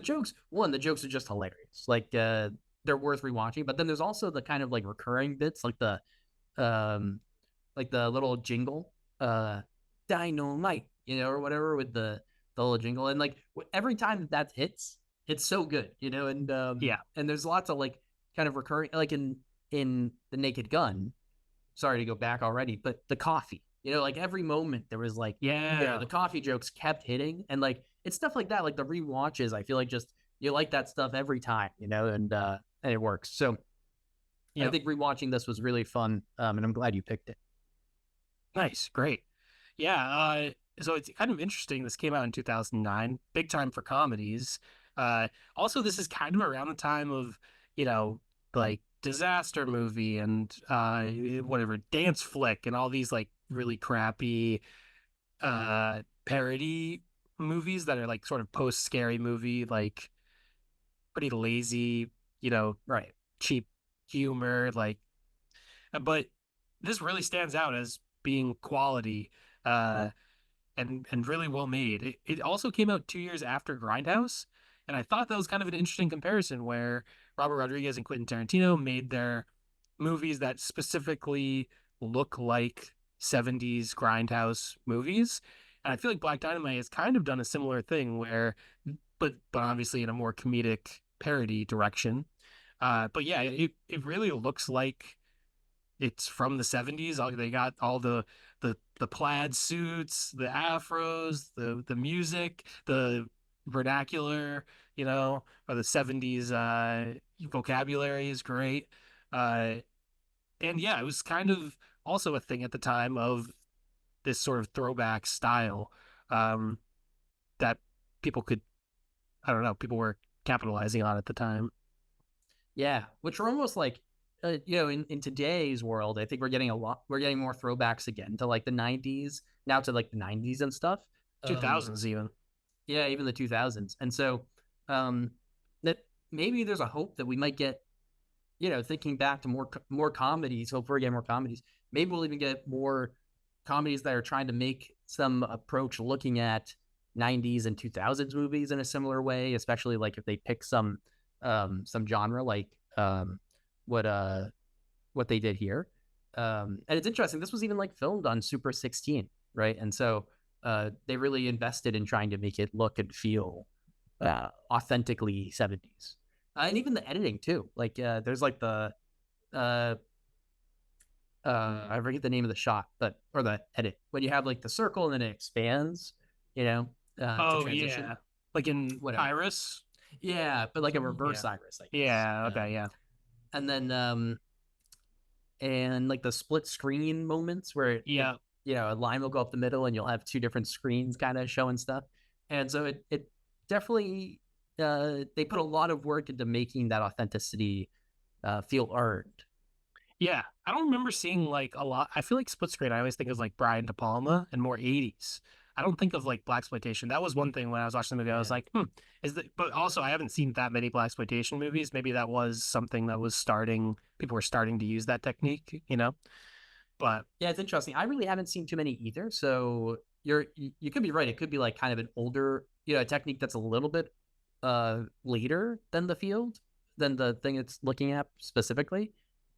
jokes are just hilarious. They're worth rewatching. But then there's also the kind of recurring bits, like the little jingle, Dynamite, or whatever with the little jingle, and every time that hits, it's so good, and and there's lots of kind of recurring, in The Naked Gun. sorry to go back already, but the coffee. Like every moment there was like, Yeah. the coffee jokes kept hitting, and like it's stuff like that, like the rewatches. I feel like just you like that stuff every time, and it works. So I Yep. think rewatching this was really fun, and I'm glad you picked it. Nice. Great. Yeah. So it's kind of interesting. This came out in 2009, big time for comedies. Also, this is kind of around the time of, you know, like disaster movie and whatever dance flick and all these like really crappy parody movies that are like sort of post scary movie, like pretty lazy, you know, Right. cheap humor, like. But this really stands out as being quality. And really well made. It also came out 2 years after Grindhouse, and I thought that was kind of an interesting comparison where Robert Rodriguez and Quentin Tarantino made their movies that specifically look like 70s Grindhouse movies. And I feel like Black Dynamite has kind of done a similar thing where, but obviously in a more comedic parody direction. But yeah, it really looks like it's from the 70s. They got all the plaid suits, the afros, the music, the vernacular, or the 70s vocabulary is great. Uh, and yeah, it was kind of also a thing at the time of this sort of throwback style um, that people could, I don't know, people were capitalizing on at the time. Yeah, which are almost like, in today's world, I think we're getting more throwbacks again to like the 90s, now to like the 90s and stuff. Um, 2000s even. yeah, even the 2000s. And so, um, that maybe there's a hope that we might get, thinking back to more comedies, hopefully we get more comedies. Maybe we'll even get more comedies that are trying to make some approach looking at 90s and 2000s movies in a similar way, especially like if they pick some genre like what what they did here. And it's interesting. This was even like filmed on Super 16, right? And so they really invested in trying to make it look and feel authentically 70s. And even the editing too. Like there's like the uh I forget the name of the shot, or the edit when you have like the circle and then it expands, to Oh transition, yeah, like in whatever. Iris. Yeah, but like a Yeah. reverse iris, I guess. Yeah. Okay. Yeah. And then and like the split screen moments where Yeah. a line will go up the middle and you'll have two different screens kind of showing stuff. And so it definitely they put a lot of work into making that authenticity feel earned. Yeah. I don't remember seeing like a lot. I feel like split screen. I always think of like Brian De Palma and more 80s. I don't think of like blaxploitation. That was one thing when I was watching the movie. I was Yeah. like, is that? But also, I haven't seen that many blaxploitation movies. Maybe that was something that was starting. People were starting to use that technique. But Yeah, it's interesting. I really haven't seen too many either. So you could be right. It could be like kind of an older, a technique that's a little bit later than the thing it's looking at specifically.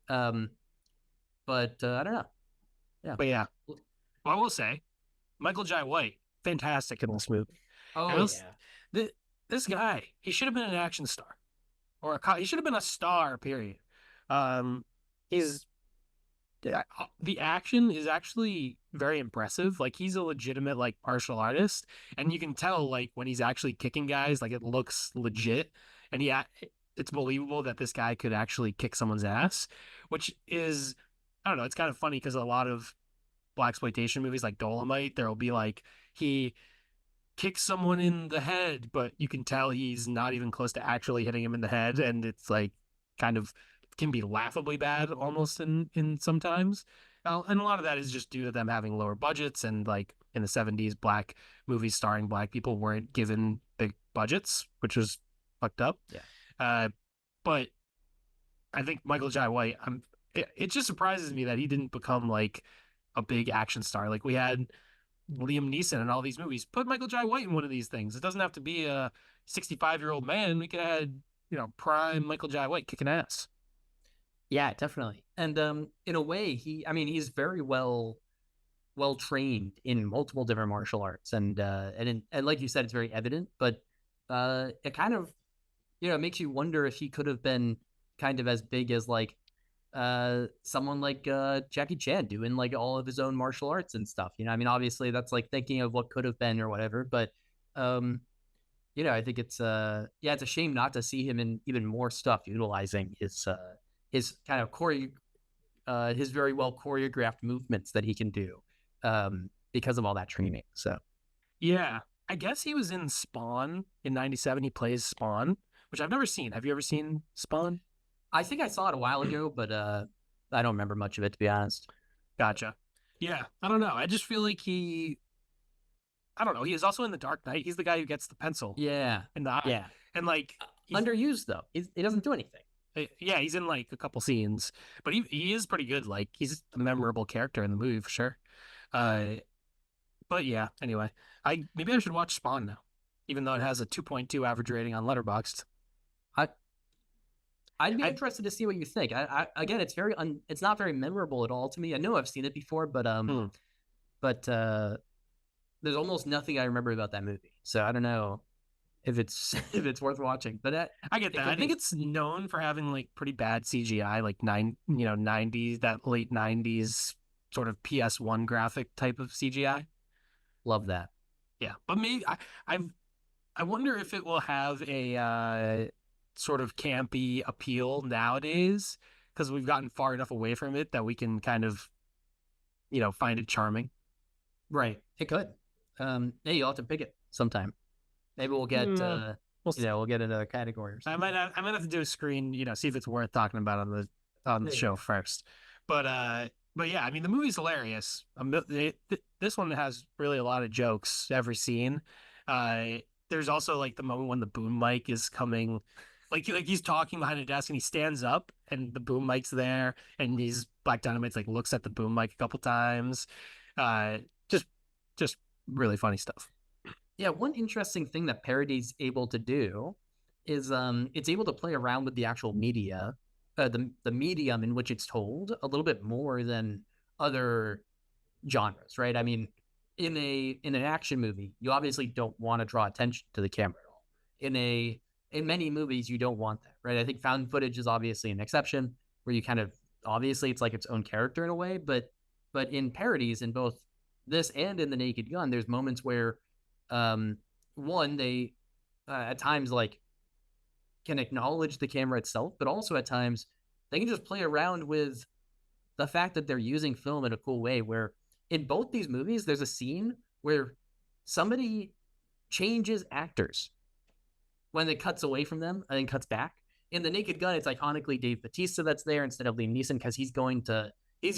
Um, but I don't know. Yeah. but yeah, well, I will say Michael Jai White, fantastic in this movie. Oh And else, yeah. this guy, he should have been an action star he should have been a star. Period. Um, he's the action is actually very impressive. Like he's a legitimate like martial artist, and you can tell like when he's actually kicking guys, like it looks legit, and it's believable that this guy could actually kick someone's ass, which is I don't know. It's kind of funny because a lot of blaxploitation movies like Dolomite, there will be like he kicks someone in the head, but you can tell he's not even close to actually hitting him in the head, and it's like kind of can be laughably bad almost in sometimes. And a lot of that is just due to them having lower budgets and like in the 70s, black movies starring black people weren't given big budgets, which was fucked up. Yeah. Uh, but I think Michael Jai White, it just surprises me that he didn't become like a big action star. Like we had Liam Neeson in all these movies. Put Michael Jai White in one of these things. It doesn't have to be a 65-year-old man. We could have had, prime Michael Jai White kicking ass. Yeah, definitely. And in a way, he's very well trained in multiple different martial arts, and like you said, it's very evident. But it kind of, it makes you wonder if he could have been kind of as big as like someone like Jackie Chan doing like all of his own martial arts and stuff. I mean, obviously that's like thinking of what could have been or whatever, but um, I think it's it's a shame not to see him in even more stuff utilizing his kind of his very well choreographed movements that he can do because of all that training. So Yeah. I guess he was in Spawn in 97. He plays Spawn, which I've never seen. Have you ever seen Spawn? I think I saw it a while ago, but I don't remember much of it, to be honest. Gotcha. Yeah. I don't know. I just feel like I don't know. He is also in The Dark Knight. He's the guy who gets the pencil Yeah, in the eye. yeah. And like, Underused though. He doesn't do anything. yeah, he's in like a couple scenes, but he is pretty good. Like, he's a memorable character in the movie for sure. Uh, but yeah, anyway, maybe I should watch Spawn now, even though it has a 2.2 average rating on Letterboxd. I I'd be interested to see what you think. Again, it's not very memorable at all to me. I know I've seen it before, but there's almost nothing I remember about that movie. So I don't know if it's if it's worth watching. But I get that. I think it's known for having like pretty bad CGI, like 90s, that late 90s sort of PS1 graphic type of CGI. Love that. Yeah, but maybe I wonder if it will have a sort of campy appeal nowadays because we've gotten far enough away from it that we can kind of, find it charming. Right. It could. Hey, you'll have to pick it sometime. Maybe we'll get we'll get another category or something. I might have to do a screen, see if it's worth talking about on the show first. But yeah, I mean the movie's hilarious. This one has really a lot of jokes every scene. There's also like the moment when the boom mic is coming, like he's talking behind a desk and he stands up and the boom mic's there and he's Black Dynamite's like looks at the boom mic a couple times. Just really funny stuff. Yeah, one interesting thing that Parody's able to do is it's able to play around with the actual media, the medium in which it's told a little bit more than other genres, right? I mean, in an action movie, you obviously don't want to draw attention to the camera at all. In many movies, you don't want that, right? I think found footage is obviously an exception where you kind of obviously it's like its own character in a way, but in Parodies, in both this and in The Naked Gun, there's moments where one they at times like can acknowledge the camera itself, but also at times they can just play around with the fact that they're using film in a cool way. Where in both these movies, there's a scene where somebody changes actors when it cuts away from them and then cuts back. In The Naked Gun, it's iconically Dave Bautista that's there instead of Liam Neeson because he's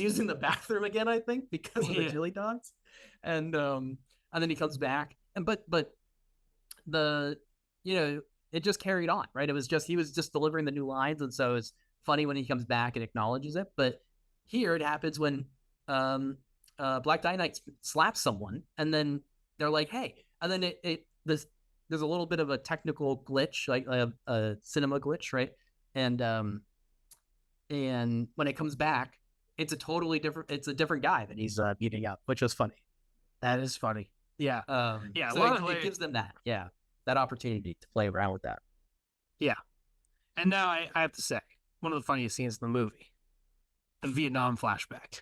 using the bathroom again, I think, because of the chili dogs, and then he comes back, and but the it just carried on, right? He was just delivering the new lines, and so it's funny when he comes back and acknowledges it. But here it happens when Black Dynamite slaps someone, and then they're like, "Hey," and then there's a little bit of a technical glitch, like a cinema glitch, right? And when it comes back, it's a different guy that he's beating up, which was funny. That is funny. Yeah. Yeah. So it gives them that opportunity to play around with that. Yeah. And now I have to say, one of the funniest scenes in the movie, the Vietnam flashback.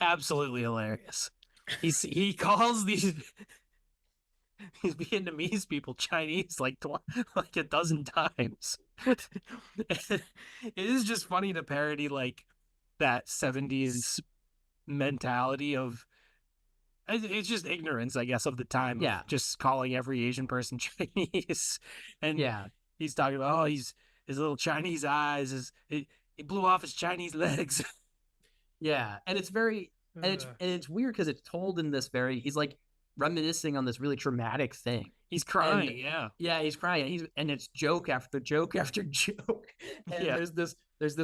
Absolutely hilarious. He calls these Vietnamese people Chinese like a dozen times. It is just funny to parody like that 70s mentality of it's just ignorance, I guess, of the time. Yeah. Just calling every Asian person Chinese. And he's talking about, his little Chinese eyes, he blew off his Chinese legs. Yeah. And it's it's weird because it's told in this he's like reminiscing on this really traumatic thing. He's crying, yeah. Yeah, he's crying. And it's joke after joke after joke. And there's this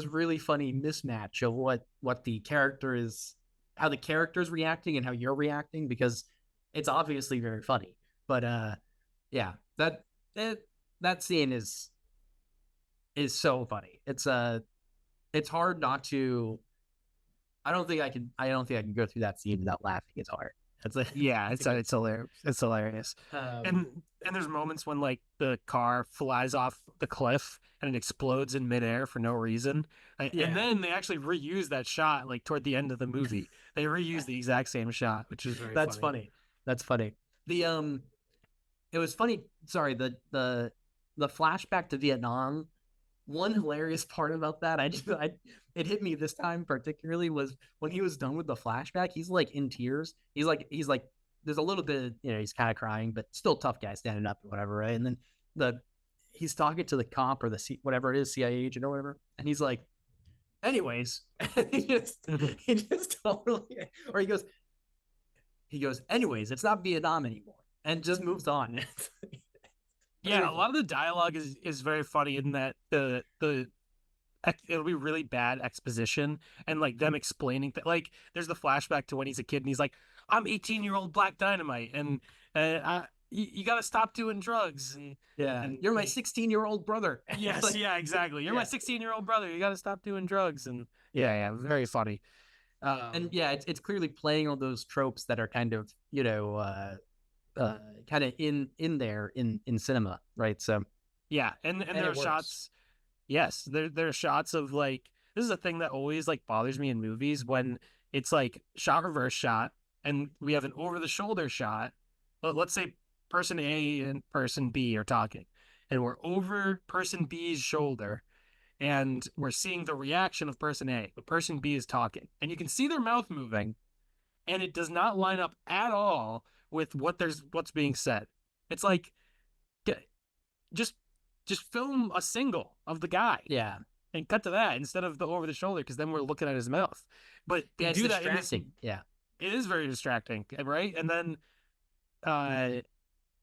really funny mismatch of what the character is, how the character's reacting and how you're reacting, because it's obviously very funny. But that scene is so funny. It's hard not to. I don't think I can go through that scene without laughing. It's hard. That's a Yeah, that's a good it's hilarious. It's hilarious. um And there's moments when like the car flies off the cliff and it explodes in midair for no reason. And yeah. then they actually reuse that shot like toward the end of the movie. They reuse the exact same shot, which is very That's funny. funny. That's funny. The it was funny. Sorry, the flashback to Vietnam. One hilarious part about that, it hit me this time particularly was when he was done with the flashback. He's like in tears. He's like there's a little bit, he's kind of crying, but still tough guy standing up or whatever, right? And then the he's talking to the cop or whatever it is, CIA agent or whatever, and he's like, anyways, he just totally, or he goes, anyways, it's not Vietnam anymore, and just moves on. Yeah, a lot of the dialogue is very funny in that the it'll be really bad exposition and like them explaining that like there's the flashback to when he's a kid and he's like, I'm 18-year-old Black Dynamite and you got to stop doing drugs and You're my 16-year-old brother. yes, Like, yeah, exactly. You're my yeah. 16-year-old brother. You got to stop doing drugs and yeah, very funny. And yeah, it's clearly playing all those tropes that are kind of kind of in there in cinema, right? So yeah, and there it are works. shots. Yes, there are shots of like this is a thing that always like bothers me in movies when it's like shot reverse shot and we have an over the shoulder shot. Let's say person A and person B are talking and we're over person B's shoulder and we're seeing the reaction of person A, but person B is talking. And you can see their mouth moving and it does not line up at all with what's being said. It's like just just film a single of the guy Yeah, and cut to that instead of the over the shoulder because then we're looking at his mouth. But they yeah, it's do that in this. distracting. Yeah, It is very distracting, right? And then uh,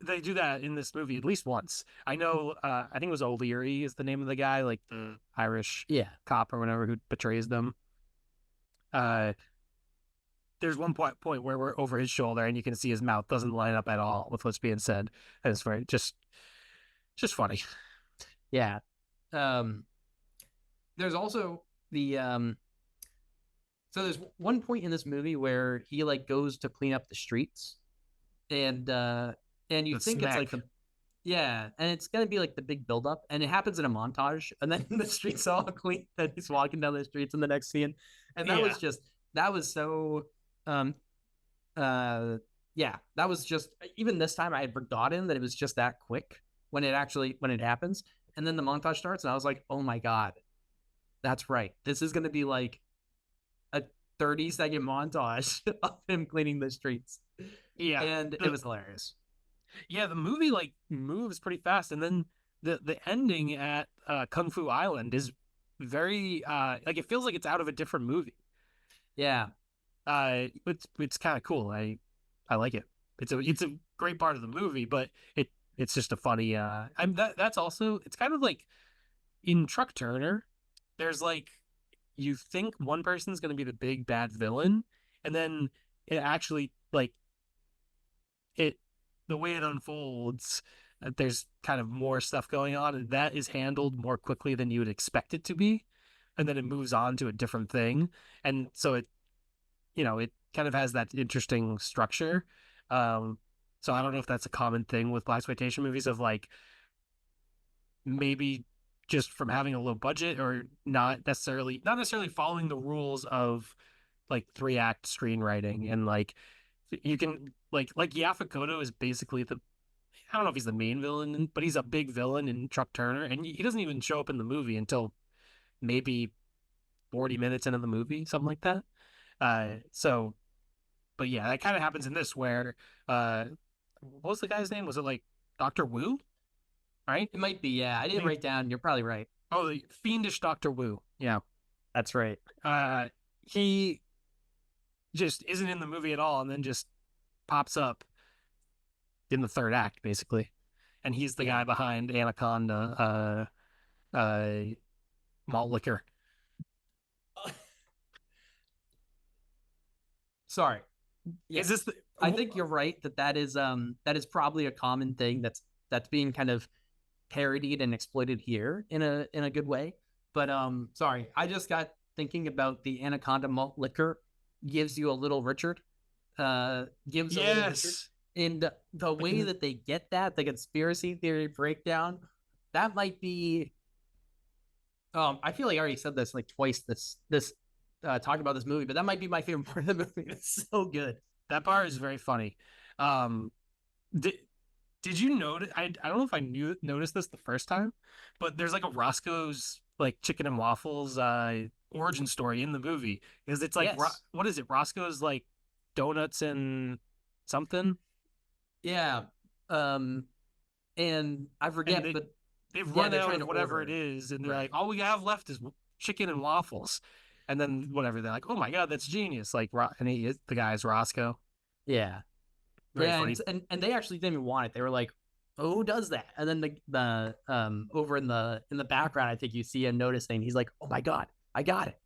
they do that in this movie at least once. I know. I think it was O'Leary is the name of the guy, like the Irish yeah, cop or whatever who betrays them. Uh, there's one point where we're over his shoulder and you can see his mouth doesn't line up at all with what's being said. And it's very just funny. yeah. Um, there's also the so there's one point in this movie where he like goes to clean up the streets, and you The think it's like smack. the yeah, and it's gonna be like the big buildup, and it happens in a montage, and then the streets all clean, and he's walking down the streets in the next scene, and Yeah. that was so um yeah, that was just even this time I had forgotten that it was just that quick when it happens, and then the montage starts, and I was like, oh my god, that's right, this is gonna be like a 30-second montage of him cleaning the streets, Yeah. and it was hilarious. Yeah, the movie like moves pretty fast, and then the ending at Kung Fu Island is very like it feels like it's out of a different movie. Yeah, It's kind of cool. I like it. It's a great part of the movie, but it's just a funny. That's also it's kind of like in Truck Turner. There's like you think one person's going to be the big bad villain, and then it actually like it the way it unfolds, there's kind of more stuff going on, and that is handled more quickly than you would expect it to be, and then it moves on to a different thing, and so it kind of has that interesting structure. Um, so I don't know if that's a common thing with blaxploitation movies of like maybe just from having a low budget or not necessarily following the rules of like 3 act screenwriting and like you can like Yaphet Kotto is basically the I don't know if he's the main villain, but he's a big villain in Truck Turner, and he doesn't even show up in the movie until maybe 40 minutes into the movie, something like that. So, but yeah, that kind of happens in this where, what was the guy's name? Was it like Doctor Wu? Right? it might be. Yeah, I I didn't think. write down. You're probably right. Oh, the fiendish Doctor Wu. Yeah. That's right. Uh, he just isn't in the movie at all, and then just pops up in the 3rd act, basically. And he's the Yeah. guy behind Anaconda, malt liquor. Sorry. Is Yes, this the? I think you're right that is probably a common thing that's being kind of parodied and exploited here in a good way. But sorry, I just got thinking about the Anaconda malt liquor gives you a little Richard. gives a little wizard. Yes. And the way that they get that, the conspiracy theory breakdown, that might be. I feel like I already said this like twice. This talking about this movie, but that might be my favorite part of the movie. It's so good. That part is very funny. Um, did did you notice? I don't know if I noticed this the first time, but there's like a Roscoe's like chicken and waffles origin story in the movie because it's like Yes. what is it? Roscoe's like donuts and something, Yeah. Um, and I and forget, but they've yeah, run they're out trying of to whatever it order. is, and they're Right. like, all we have left is chicken and waffles, and then whatever they're like, oh my god, that's genius! Like, and the guy's Roscoe, Yeah. very Yeah, funny. and they actually didn't even want it. They were like, "Oh, who does that?" And then the over in the background, I think you see him noticing. He's like, "Oh my god, I got it."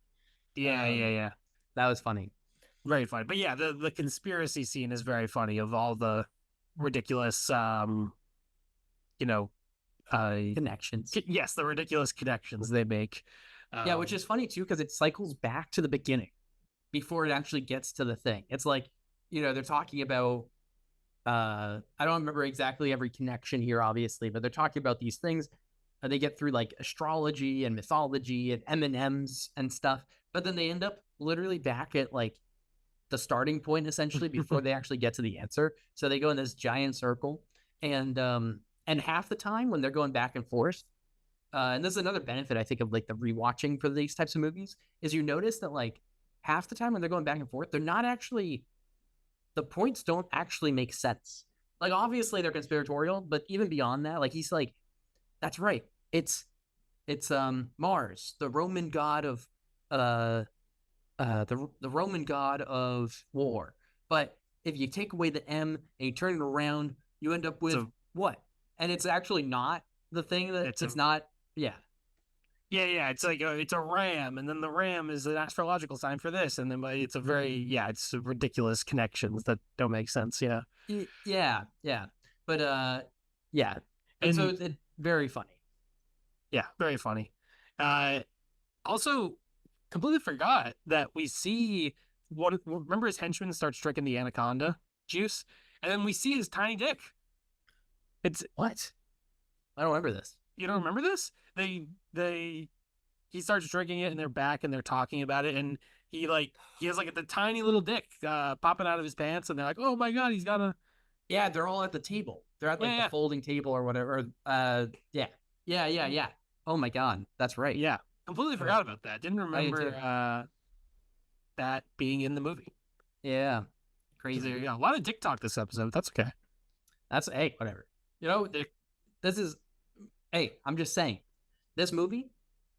Yeah, yeah, Um, yeah. that was funny. Very funny. But yeah, the conspiracy scene is very funny of all the ridiculous you know, uh Connections. yes, the ridiculous connections they make. Yeah, which Um is funny too because it cycles back to the beginning before it actually gets to the thing. It's like they're talking about. I don't remember exactly every connection here, obviously, but they're talking about these things. They get through like astrology and mythology and M and M's and stuff, but then they end up literally back at like the starting point essentially before they actually get to the answer. So they go in this giant circle, and half the time when they're going back and forth, and this is another benefit I think of like the rewatching for these types of movies is you notice that like half the time when they're going back and forth, they're not actually the points don't actually make sense. Like obviously they're conspiratorial, but even beyond that, like he's like, that's right. It's Mars, the Roman god of uh the Roman god of war. But if you take away the M and you turn it around, you end up with so what? And it's actually not the thing that it's a it's not. Yeah, yeah, yeah, it's like it's a ram, and then the ram is an astrological sign for this, and then it's a very yeah, it's ridiculous connections that don't make sense. Yeah, yeah, yeah. But yeah. But so and it's very funny. yeah, very funny. Uh, Also, completely forgot that we see what. Remember, his henchman starts drinking the anaconda juice, and then we see his tiny dick. It's What? I don't remember this. you don't remember this? They he starts drinking it, and they're back, and they're talking about it, and he has like the tiny little dick popping out of his pants, and they're like, oh my god, he's got a Yeah, they're all at the table. They're at yeah like the yeah folding table or whatever. Yeah, yeah, yeah, yeah. Oh my god, that's right. yeah. Completely Oh, forgot about that. Didn't I did remember too. that being in the movie. Yeah, So there crazy. you go. A lot of dick talk this episode. That's okay. That's hey, whatever. You know, this is hey. I'm just saying, this movie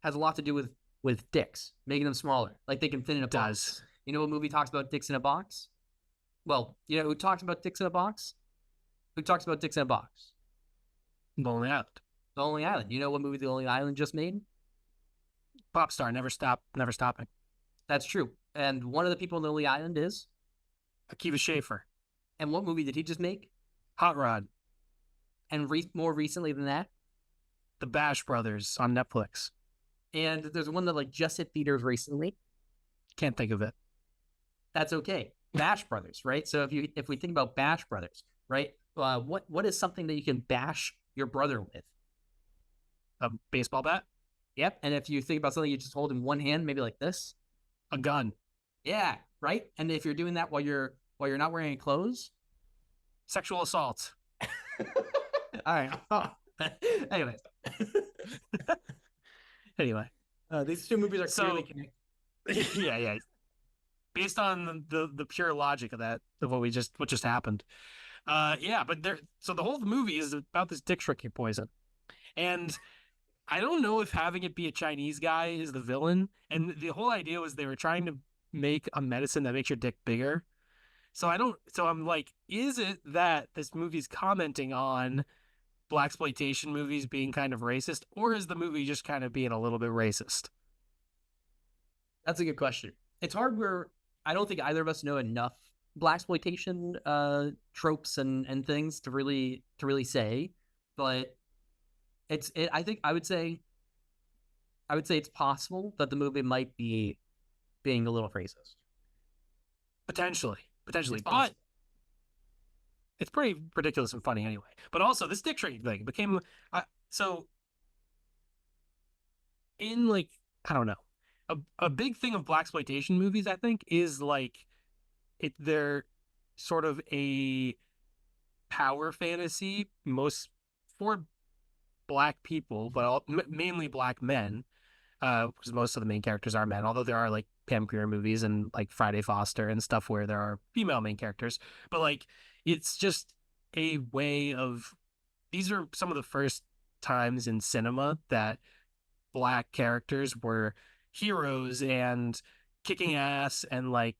has a lot to do with dicks, making them smaller, like they can fit in a It box. does. You know what movie talks about dicks in a box? Well, you know who talks about dicks in a box? Who talks about dicks in a box? Lonely Island. The Lonely Island. You know what movie The Lonely Island just made? Pop star, never stopping. That's true. And one of the people in The Lonely Island is. Akiva Schaffer. And what movie did he just make? Hot Rod. And more recently than that, The Bash Brothers on Netflix. and there's one that like just hit theaters recently. Can't think of it. That's okay. Bash Brothers, right? So if we think about Bash Brothers, right? What is something that you can bash your brother with? A baseball bat? Yep. And if you think about something you just hold in one hand, maybe like this. A gun. Yeah, right. And if you're doing that while you're not wearing any clothes, Sexual assault. all right. Oh. Anyways, Anyway. these two movies are So clearly connected. yeah, yeah. Based on the pure logic of that, of what just happened. Yeah, but there so the whole movie is about this dick shrinking poison. And I don't know if having it be a Chinese guy is the villain. And the whole idea was they were trying to make a medicine that makes your dick bigger. So I'm like, is it that this movie's commenting on blaxploitation movies being kind of racist, or is the movie just kind of being a little bit racist? That's a good question. It's hard where I don't think either of us know enough blaxploitation tropes and things to really say, but I think I would say it's possible that the movie might be being a little racist. Potentially. potentially, It's but possible. it's pretty ridiculous and funny anyway. But also, this dick tricking thing became so in like I don't know a big thing of blaxploitation movies. I think is like they're sort of a power fantasy most for black people, but mainly black men, because most of the main characters are men. Although there are like Pam Grier movies and like Friday Foster and stuff where there are female main characters, but like it's just a way of these are some of the first times in cinema that black characters were heroes and kicking ass and like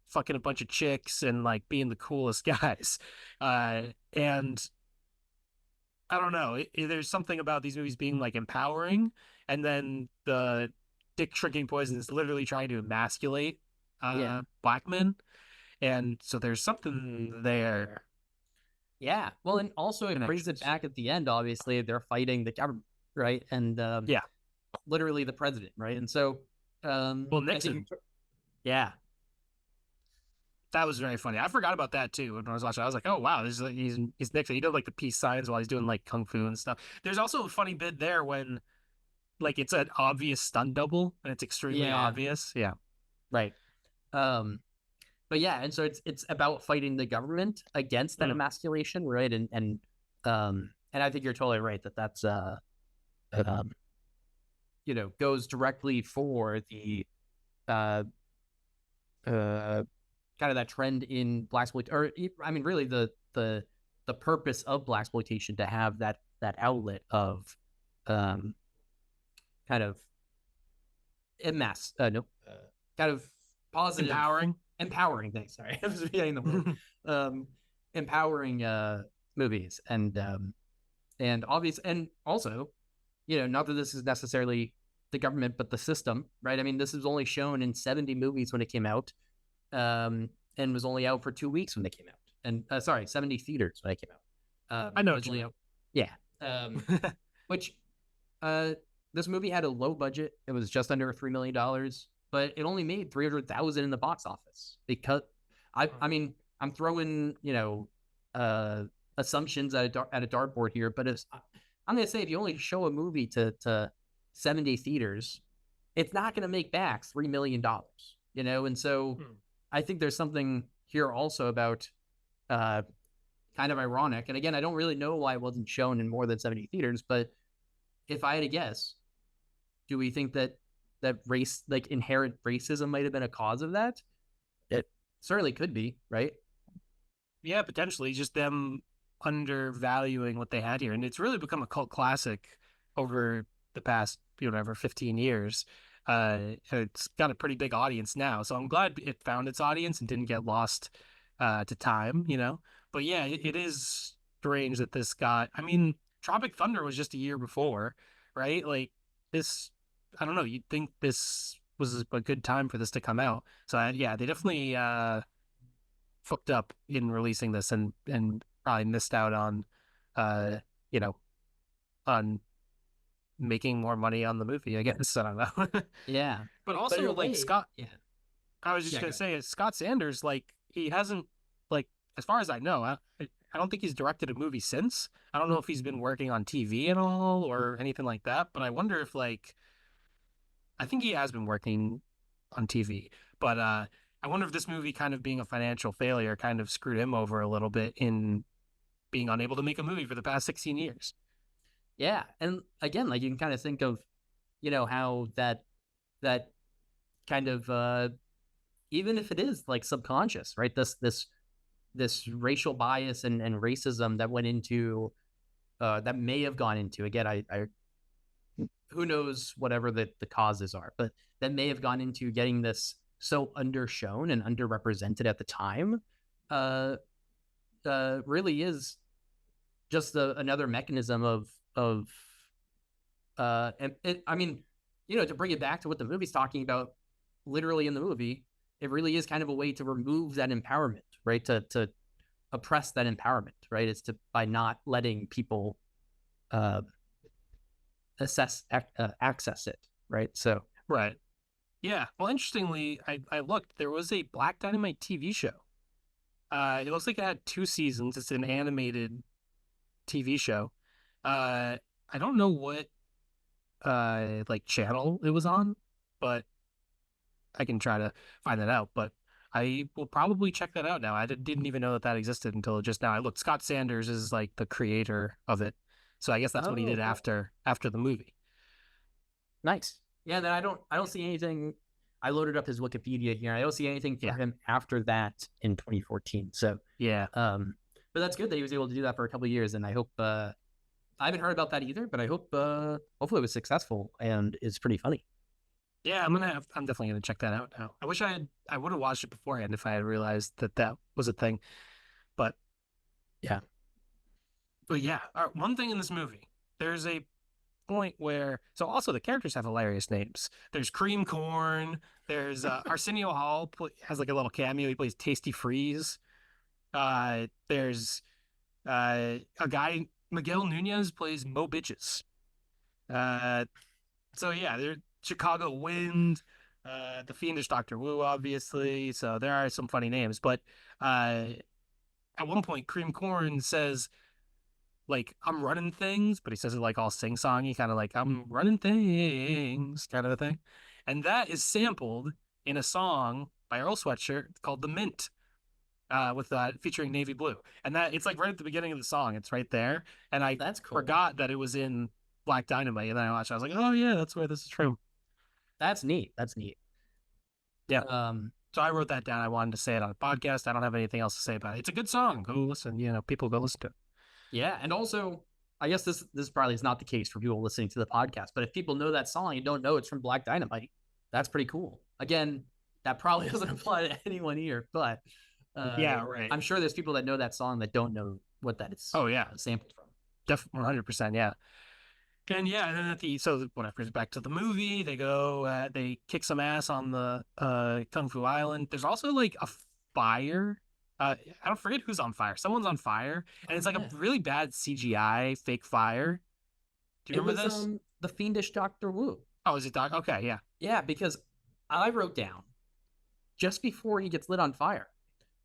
fucking a bunch of chicks and like being the coolest guys. And I don't know. There's something about these movies being like empowering, and then the dick shrinking poison is literally trying to emasculate Yeah. black men, and so there's something there. Yeah. Well, and also it brings it Connections. back at the end. Obviously, they're fighting the government, right? And Yeah. literally the president, right? And so, Well, I think, Nixon. yeah, That was very funny. I forgot about that too when I was watching. I was like, "Oh wow, this is like, he's Nixon." He did like the peace signs while he's doing like kung fu and stuff. There's also a funny bit there when like it's an obvious stunt double and it's extremely yeah, obvious. Yeah. right. Um, but yeah, and so it's about fighting the government against that Mm. emasculation, right? And I think you're totally right that that's um, goes directly for the uh kind of that trend in blaxploitation, or I mean, really the purpose of blaxploitation to have that outlet of kind of mass no kind of positive empowering things. Sorry, I was forgetting the word. Empowering movies and obvious, and also not that this is necessarily the government but the system, right? I mean, this was only shown in 70 movies when it came out, and was only out for 2 weeks when they came out, and sorry, 70 theaters when it came out. I know. Originally out, yeah. Which this movie had a low budget. It was just under $3 million, but it only made 300,000 in the box office because I mean, I'm throwing assumptions at a dartboard here, but I'm gonna say if you only show a movie to 70 theaters, it's not gonna make back $3 million, and so I think there's something here also about kind of ironic. And again, I don't really know why it wasn't shown in more than 70 theaters, but if I had to guess, do we think that race, like inherent racism, might have been a cause of that? It certainly could be, right? Yeah, potentially just them undervaluing what they had here, and it's really become a cult classic over the past 15 years. It's got a pretty big audience now, so I'm glad it found its audience and didn't get lost to time. But yeah, it is strange that this got. I mean, Tropic Thunder was just a year before, right? Like this, I don't know. You'd think this was a good time for this to come out. So yeah, they definitely fucked up in releasing this and probably missed out on you know on making more money on the movie, I guess. I don't know. Yeah. But also like way, Scott, yeah. I was just gonna say Scott Sanders, like he hasn't, like, as far as I know, I don't think he's directed a movie since. I don't know if he's been working on TV at all or anything like that, but I wonder if like I think he has been working on TV, but I wonder if this movie kind of being a financial failure kind of screwed him over a little bit in being unable to make a movie for the past 16 years. Yeah. And again, like you can kind of think of, how that kind of even if it is like subconscious, right? This racial bias and racism that went into that may have gone into, again, I who knows whatever the causes are, but that may have gone into getting this so undershown and underrepresented at the time, really is just another mechanism of and I mean, to bring it back to what the movie's talking about, literally in the movie, it really is kind of a way to remove that empowerment, right? To oppress that empowerment, right? It's by not letting people access it, right? So Right. Yeah. Well, interestingly, I looked. There was a Black Dynamite TV show It looks like it had 2 seasons. It's an animated TV show. Uh, I don't know what like channel it was on, but I can try to find that out. But I will probably check that out now. I didn't even know that that existed until just now. I looked. Scott Sanders is like the creator of it, so I guess that's what he Oh, did cool. after the movie. Nice. Yeah, then I don't see anything. I loaded up his Wikipedia here. I don't see anything for Yeah, him after that in 2014. So, yeah, but that's good that he was able to do that for a couple of years. And I hope I haven't heard about that either, but I hope hopefully it was successful and is pretty funny. yeah. I'm definitely gonna check that out now. I wish I would have watched it beforehand if I had realized that that was a thing. But Yeah, but yeah, one thing in this movie, there's a point where also the characters have hilarious names. There's Cream Corn. There's Arsenio Hall has like a little cameo. He plays Tasty Freeze. There's a guy Miguel Nunez plays Mo Bitches. Uh, so yeah, there's Chicago Wind. The Fiendish Doctor Wu, obviously. So there are some funny names, but uh, at one point, Cream Corn says like I'm running things, but he says it like all sing songy, kind of like I'm running things, kind of a thing. And that is sampled in a song by Earl Sweatshirt called "The Mint," with featuring Navy Blue, and that it's like right at the beginning of the song. It's right there, and I that's cool. forgot that it was in Black Dynamite, and then I watched. It, I was like, oh yeah, that's where this is from. That's neat. That's neat. Yeah. Um, So I wrote that down. I wanted to say it on a podcast. I don't have anything else to say about it. It's a good song. Go listen. People go listen to it. yeah, and also I guess this probably is not the case for people listening to the podcast, but if people know that song and don't know it's from Black Dynamite, that's pretty cool. Again, that probably doesn't apply to anyone here, but Yeah, right. I'm sure there's people that know that song that don't know what that is Oh yeah, sampled from. definitely 100%. Yeah. And yeah, and then when I brings back to the movie, they kick some ass on the Kung Fu Island. There's also like a fire. I don't forget who's on fire. Someone's on fire, and Oh it's like a yeah, really bad CGI fake fire. Do you it remember was this? the fiendish Doctor Wu. Oh, is it Doc? Okay, yeah. Yeah, because I wrote down just before he gets lit on fire.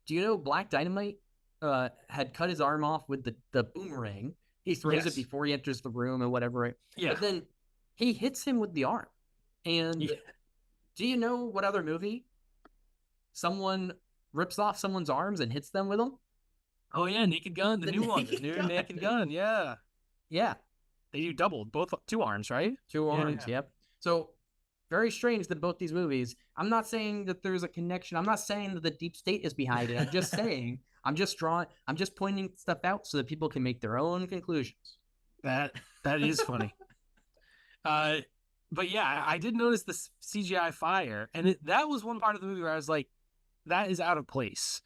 Do you know Black Dynamite had cut his arm off with the boomerang? He throws it Yes. before he enters the room and whatever. Yeah. But then he hits him with the arm. And Yeah. do you know what other movie someone rips off someone's arms and hits them with them? Oh yeah, Naked Gun, the The new one, the Naked new Gun. Naked Gun. Yeah, Yeah, they do double, both two arms, right? two Yeah, arms. yeah. Yep. So very strange that both these movies. I'm not saying that there's a connection. I'm not saying that the deep state is behind it. I'm just saying. I'm just pointing stuff out so that people can make their own conclusions. That is funny. Uh, but yeah, I did notice the CGI fire, and that was one part of the movie where I was like, that is out of place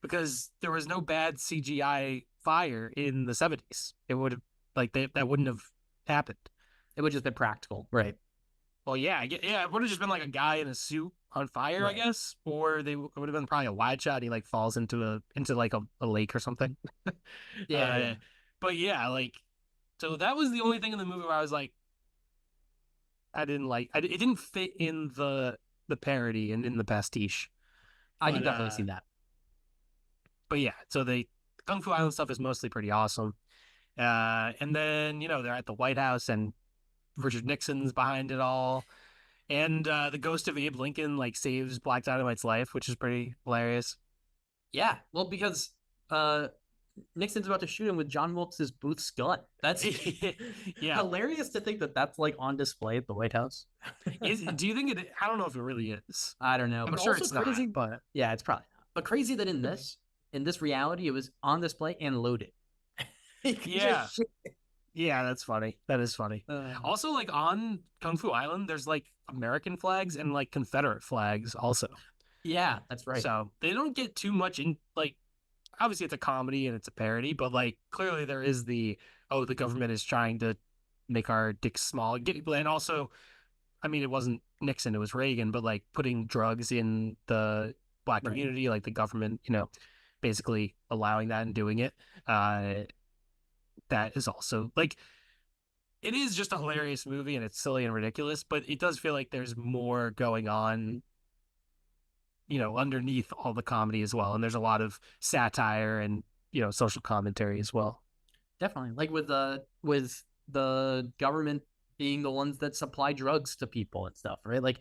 because there was no bad CGI fire in the 70s. It would have that wouldn't have happened. It would just be practical, right? Well, yeah, yeah, it would have just been like a guy in a suit on fire, I Right. guess, or it would have been probably a wide shot. He like falls into like a lake or something. Yeah, yeah. But yeah, like so that was the only thing in the movie where I was like, I didn't like. It didn't fit in the parody and in the pastiche. I can But definitely see that. yeah, so the Kung Fu Island stuff is mostly pretty awesome. And then they're at the White House and Richard Nixon's behind it all, and the ghost of Abe Lincoln like saves Black Dynamite's life, which is pretty hilarious. Yeah, well, because Nixon's about to shoot him with John Wilkes Booth's gun. That's Yeah, hilarious to think that that's like on display at the White House. do you think it? I don't know if it really is. I don't know, I'm but sure also it's crazy. not, but Yeah, it's probably not. But crazy that in this reality, it was on display and loaded. yeah, yeah, that's funny. That is funny. Uh, Also, like on Kung Fu Island, there's like American flags and like Confederate flags also. yeah, that's right. So they don't get too much in like obviously it's a comedy and it's a parody, but like clearly there is the government is trying to make our dicks small. And also, I mean, it wasn't Nixon, it was Reagan, but like putting drugs in the black Right. community, like the government, basically allowing that and doing it. Uh, that is also like it is just a hilarious movie and it's silly and ridiculous, but it does feel like there's more going on underneath all the comedy as well. And there's a lot of satire and, social commentary as well. Definitely. Like with the government being the ones that supply drugs to people and stuff, right? Like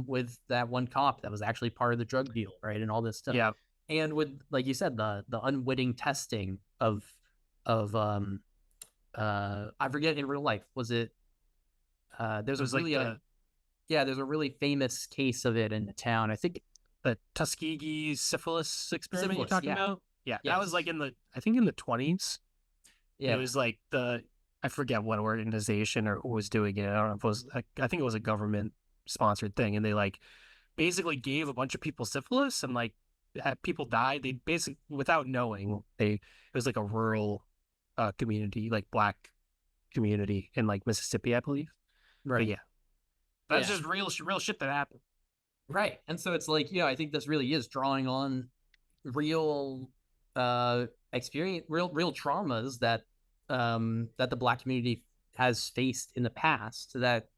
with that one cop that was actually part of the drug deal, right? And all this stuff. Yeah. And with, like you said, the unwitting testing of I forget, in real life, was it there's It a was like really yeah, there's a really famous case of it in the town. I think the Tuskegee syphilis experiment you're syphilis, talking yeah. about. Yeah. That was like Yes. I think in the 20s. It Yeah. was like I forget what organization or who was doing it. I don't know if it was, I think it was a government sponsored thing. And they like basically gave a bunch of people syphilis and like had people died. They basically, without knowing, it was like a rural community, like black community in like Mississippi, I believe. But Right. yeah, that's Yeah. just real shit that happened. Right. And so it's like, I think this really is drawing on real experience, real traumas that the black community has faced in the past that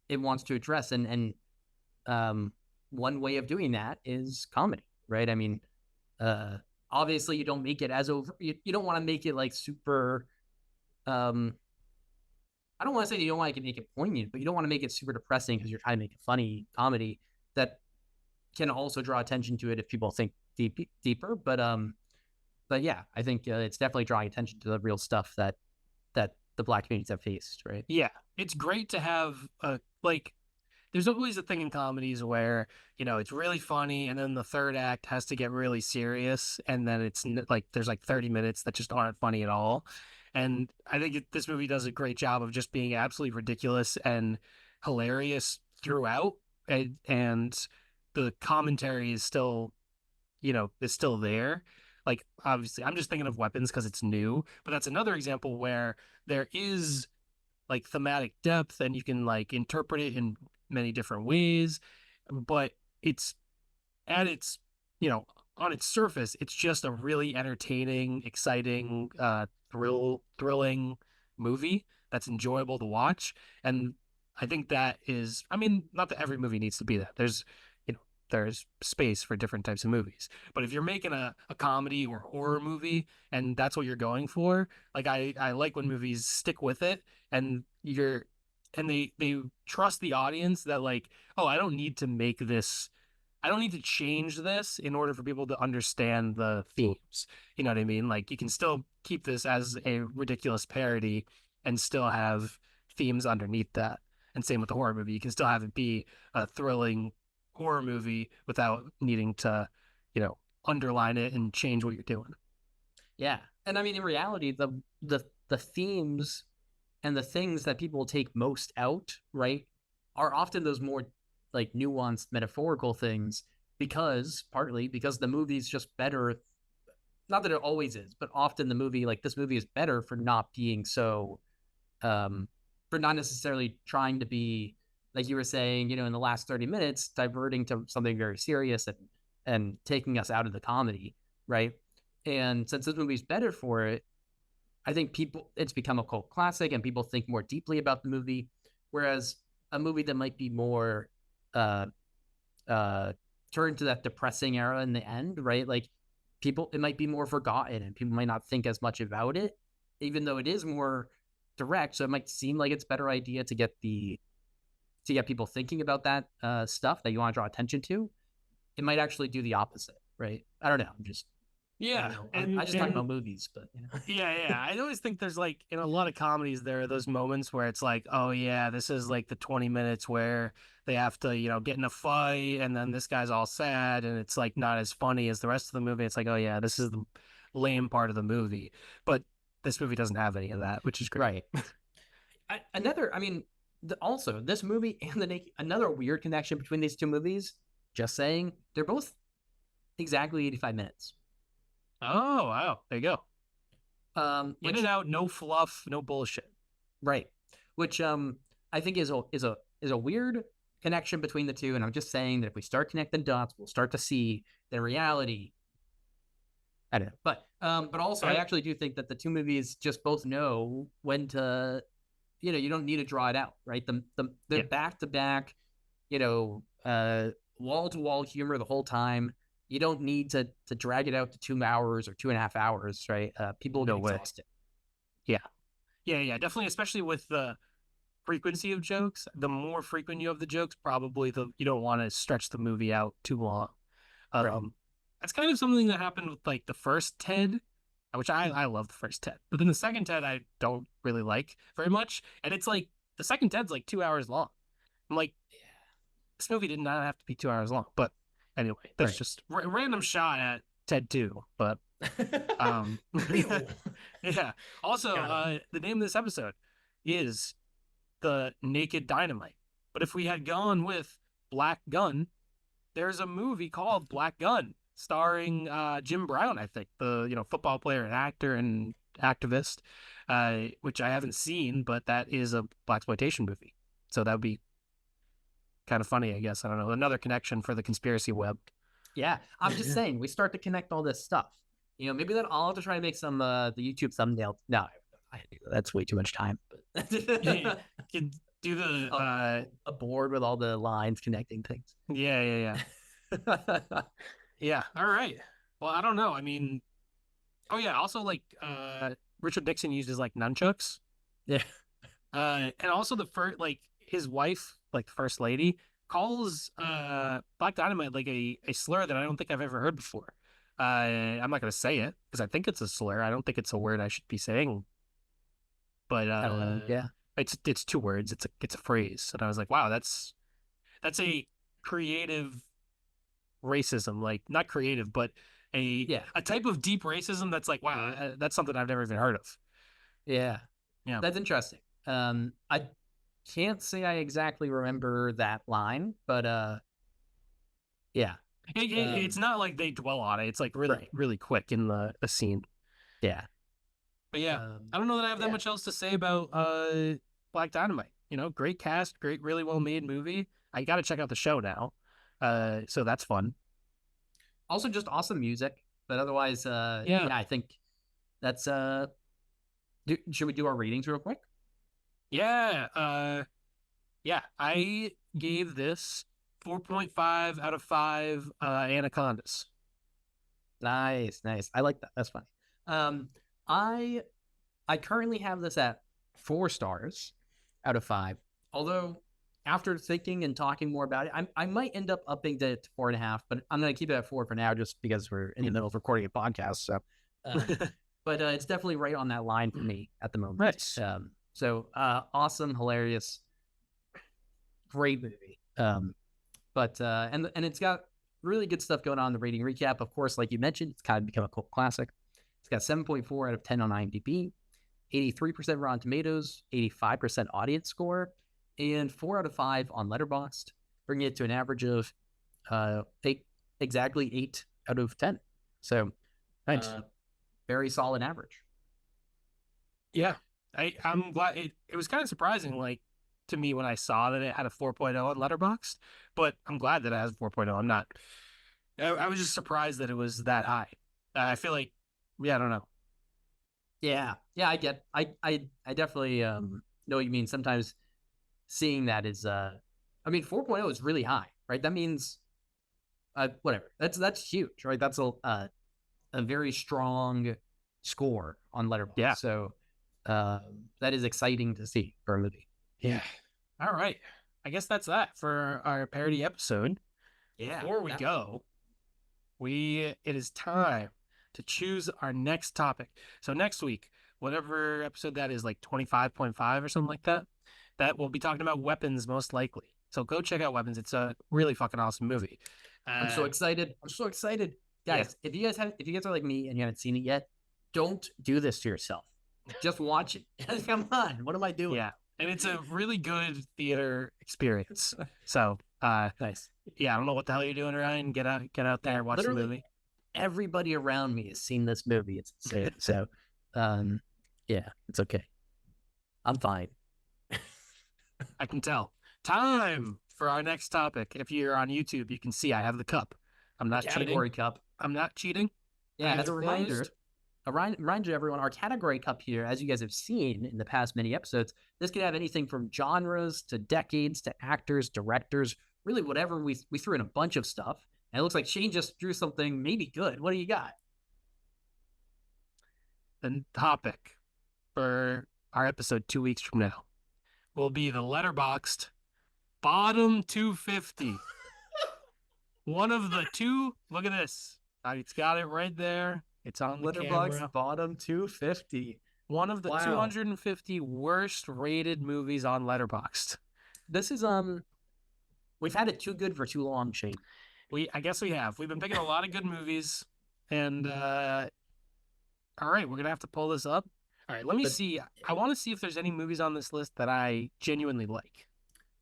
it wants to address. And one way of doing that is comedy, right? I mean, uh obviously you don't make it as over, you don't want to make it like super, um I don't want to say you don't want to make it poignant, but you don't want to make it super depressing because you're trying to make a funny comedy that can also draw attention to it if people think deeper. But yeah, I think it's definitely drawing attention to the real stuff that the black communities have faced, right? Yeah, it's great to have like there's always a thing in comedies where it's really funny and then the third act has to get really serious and then it's like there's like 30 minutes that just aren't funny at all. And I think this movie does a great job of just being absolutely ridiculous and hilarious throughout, and the commentary is still there. Like obviously I'm just thinking of weapons because it's new, but that's another example where there is like thematic depth and you can like interpret it in many different ways, but it's at its you know on its surface it's just a really entertaining, exciting, thrilling movie that's enjoyable to watch. And I think that is, I mean, not that every movie needs to be that. There's space for different types of movies, but if you're making a comedy or horror movie and that's what you're going for, like I like when movies stick with it and they trust the audience that like, oh, I don't need to change this in order for people to understand the themes. You know what I mean? Like you can still keep this as a ridiculous parody and still have themes underneath that. And same with the horror movie. You can still have it be a thrilling horror movie without needing to, underline it and change what you're doing. Yeah. And I mean, in reality, the themes and the things that people take most out, right, are often those more like nuanced metaphorical things, because partly because the movie's just better. Not that it always is, but often the movie, like this movie, is better for not being so, for not necessarily trying to be, like you were saying, in the last 30 minutes, diverting to something very serious and taking us out of the comedy, right? And since this movie's better for it, I think it's become a cult classic and people think more deeply about the movie. Whereas a movie that might be more uh, turned to that depressing era in the end, right? Like it might be more forgotten and people might not think as much about it, even though it is more direct. So it might seem like it's a better idea to get people thinking about that stuff that you want to draw attention to. It might actually do the opposite, right? I don't know. Yeah, I just talk about movies, but yeah. I always think there's like in a lot of comedies there are those moments where it's like, oh yeah, this is like the 20 minutes where they have to, get in a fight and then this guy's all sad and it's like not as funny as the rest of the movie. It's like, oh yeah, this is the lame part of the movie. But this movie doesn't have any of that, which is great. Right. I mean, also this movie and another weird connection between these two movies. Just saying, they're both exactly 85 minutes. Oh wow, there you go. In and out, no fluff, no bullshit. Right. Which I think is a weird connection between the two. And I'm just saying that if we start connecting dots, we'll start to see the reality. I don't know. But also I actually do think that the two movies just both know when to, you don't need to draw it out, right? They're back to back, wall to wall humor the whole time. You don't need to drag it out to 2 hours or 2.5 hours, right? People get No way. exhausted. Yeah. Yeah. Definitely, especially with the frequency of jokes. The more frequent you have the jokes, probably the you don't want to stretch the movie out too long. Right. That's kind of something that happened with like the first Ted, which I love the first Ted, but then the second Ted I don't really like very much, and it's like the second Ted's like 2 hours long. I'm like, this movie did not have to be 2 hours long, but anyway, that's Right. just random shot at Ted 2, but um, yeah. Also, the name of this episode is the Naked Dynamite, but if we had gone with Black Gun, there's a movie called Black Gun starring Jim Brown, I think, the football player and actor and activist, which I haven't seen, but that is a blaxploitation movie. So that would be kind of funny, I guess. I don't know. Another connection for the conspiracy web. Yeah, I'm just saying we start to connect all this stuff. Maybe that I'll have to try to make some the YouTube thumbnail. No, that's way too much time. But You could do the a board with all the lines connecting things. yeah. Yeah. All right. Well, I don't know. I mean, oh yeah. Also, like Richard Nixon uses like nunchucks. Yeah. And also the first, like his wife, like the first lady, calls Black Dynamite like a slur that I don't think I've ever heard before. I'm not gonna say it because I think it's a slur. I don't think it's a word I should be saying. But I don't know. Yeah. it's two words. It's a phrase, and I was like, wow, that's a creative racism. Like not creative, but a type of deep racism that's like, wow, that's something I've never even heard of. Yeah. Yeah. That's interesting. I can't say I exactly remember that line, but yeah. It's not like they dwell on it. It's like really, really quick in the scene. Yeah. But yeah, I don't know that I have that much else to say about Black Dynamite. Great cast, great, really well made movie. I got to check out the show now. So that's fun. Also, just awesome music. But otherwise, yeah, I think that's. Should we do our ratings real quick? Yeah. Yeah. I gave this 4.5 out of 5 anacondas. Nice. I like that. That's funny. I currently have this at 4 stars out of 5. Although after thinking and talking more about it, I might end up upping it to 4.5, but I'm going to keep it at 4 for now, just because we're in the middle of recording a podcast. So, but it's definitely right on that line for me at the moment. Nice. So awesome, hilarious, great movie. But and it's got really good stuff going on in the rating recap. Of course, like you mentioned, it's kind of become a cult classic. It's got 7.4 out of 10 on IMDb, 83% Rotten Tomatoes, 85% audience score, and 4 out of 5 on Letterboxd, bringing it to an average of 8 out of 10. So, nice. Very solid average. Yeah, I'm glad. It was kind of surprising, like to me when I saw that it had a 4.0 on Letterboxd, but I'm glad that it has a 4.0. I'm not. I was just surprised that it was that high. I feel like, yeah, I don't know. Yeah, I get. I definitely know what you mean. Sometimes seeing that is, 4.0 is really high, right? That means, whatever. That's huge, right? That's a very strong score on Letterboxd. Yeah. So that is exciting to see for a movie. Yeah. All right. I guess that's that for our parody episode. Yeah. Before we go, it is time to choose our next topic. So next week, whatever episode that is, like 25.5 or something like that, that we'll be talking about weapons most likely. So go check out Weapons. It's a really fucking awesome movie. I'm so excited. Guys, if you guys are like me and you haven't seen it yet, don't do this to yourself. Just watch it. Come on. What am I doing? Yeah. And it's a really good theater experience. So, nice. Yeah, I don't know what the hell you're doing, Ryan. Get out there and watch the movie. Everybody around me has seen this movie. It's insane. So, yeah, it's okay. I'm fine. I can tell. Time for our next topic. If you're on YouTube, you can see I have the cup. I'm not category cheating. Cup. I'm not cheating. Yeah, as a reminder, everyone, our category cup here, as you guys have seen in the past many episodes, this can have anything from genres to decades to actors, directors, really whatever we threw in a bunch of stuff. And it looks like Shane just drew something maybe good. What do you got? The topic for our episode 2 weeks from now will be the Letterboxd bottom 250. One of the two. Look at this. It's got it right there. It's on the camera. bottom 250. One of the 250 worst rated movies on Letterboxd. This is we've had it too good for too long, Shane. I guess we have. We've been picking a lot of good movies, and all right, we're gonna have to pull this up. All right, let me see. I want to see if there's any movies on this list that I genuinely like.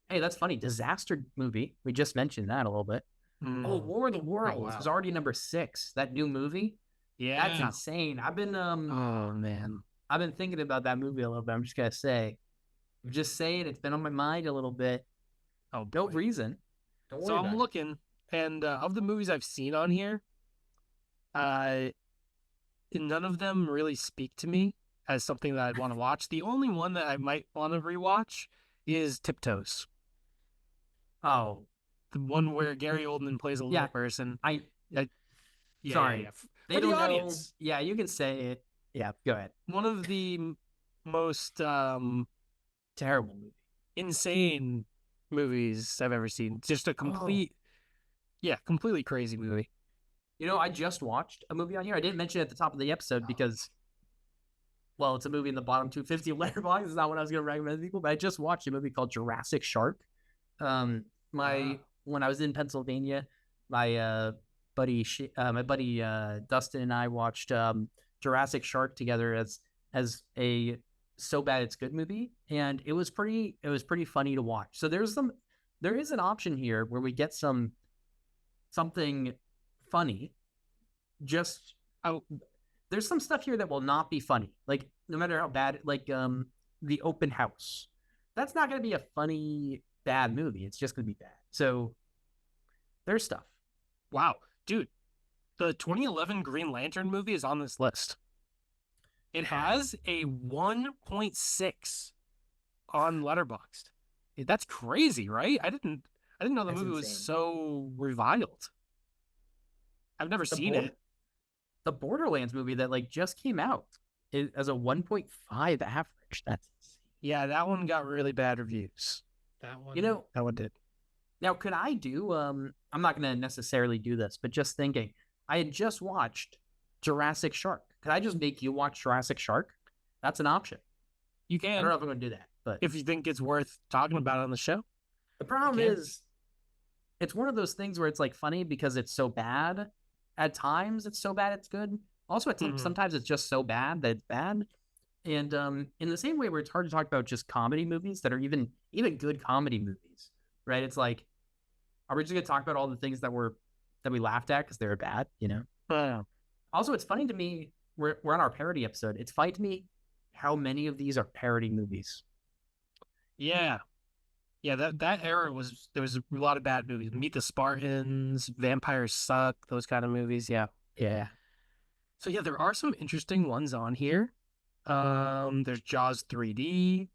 Hey, that's funny. Disaster movie. We just mentioned that a little bit. Oh, War of the Worlds is already number 6. That new movie. Yeah, that's insane. I've been oh man, I've been thinking about that movie a little bit. I'm just gonna say, it's been on my mind a little bit. Oh, no reason. Don't worry. So I'm looking, and of the movies I've seen on here, none of them really speak to me as something that I'd want to watch. The only one that I might want to rewatch is Tiptoes. Oh, the one where Gary Oldman plays a little person. Sorry. Yeah. They don't know. Yeah, you can say it. Yeah, go ahead. One of the most terrible movie, insane movies I've ever seen. Just a completely crazy movie. You know, I just watched a movie on here. I didn't mention it at the top of the episode because, well, it's a movie in the bottom 250 of Letterboxd. It's not what I was going to recommend to people, but I just watched a movie called Jurassic Shark. When I was in Pennsylvania, my buddy Dustin and I watched Jurassic Shark together as a so bad it's good movie, and it was pretty funny to watch. So there is an option here where we get something funny. There's some stuff here that will not be funny, like no matter how bad, like The Open House. That's not going to be a funny bad movie. It's just going to be bad. So there's stuff. Wow, dude, the 2011 Green Lantern movie is on this list. It has a 1.6 on Letterboxd. That's crazy, right? I didn't know the movie was so reviled. I've never seen it. The Borderlands movie that just came out as a 1.5 average. That's insane. Yeah, that one got really bad reviews. That one did. Now, could I do? I'm not going to necessarily do this, but just thinking, I had just watched Jurassic Shark. Could I just make you watch Jurassic Shark? That's an option. You can. I don't know if I'm going to do that, but if you think it's worth talking about on the show. The problem is, it's one of those things where it's funny because it's so bad. At times, it's so bad it's good. Also, at times, sometimes it's just so bad that it's bad. And in the same way where it's hard to talk about just comedy movies that are even good comedy movies, right? It's are we just going to talk about all the things that we laughed at because they were bad, Also, it's funny to me, we're on our parody episode. It's funny to me how many of these are parody movies. Yeah. Yeah, that era there was a lot of bad movies. Meet the Spartans, Vampires Suck, those kind of movies. Yeah. Yeah. So yeah, there are some interesting ones on here. There's Jaws 3D.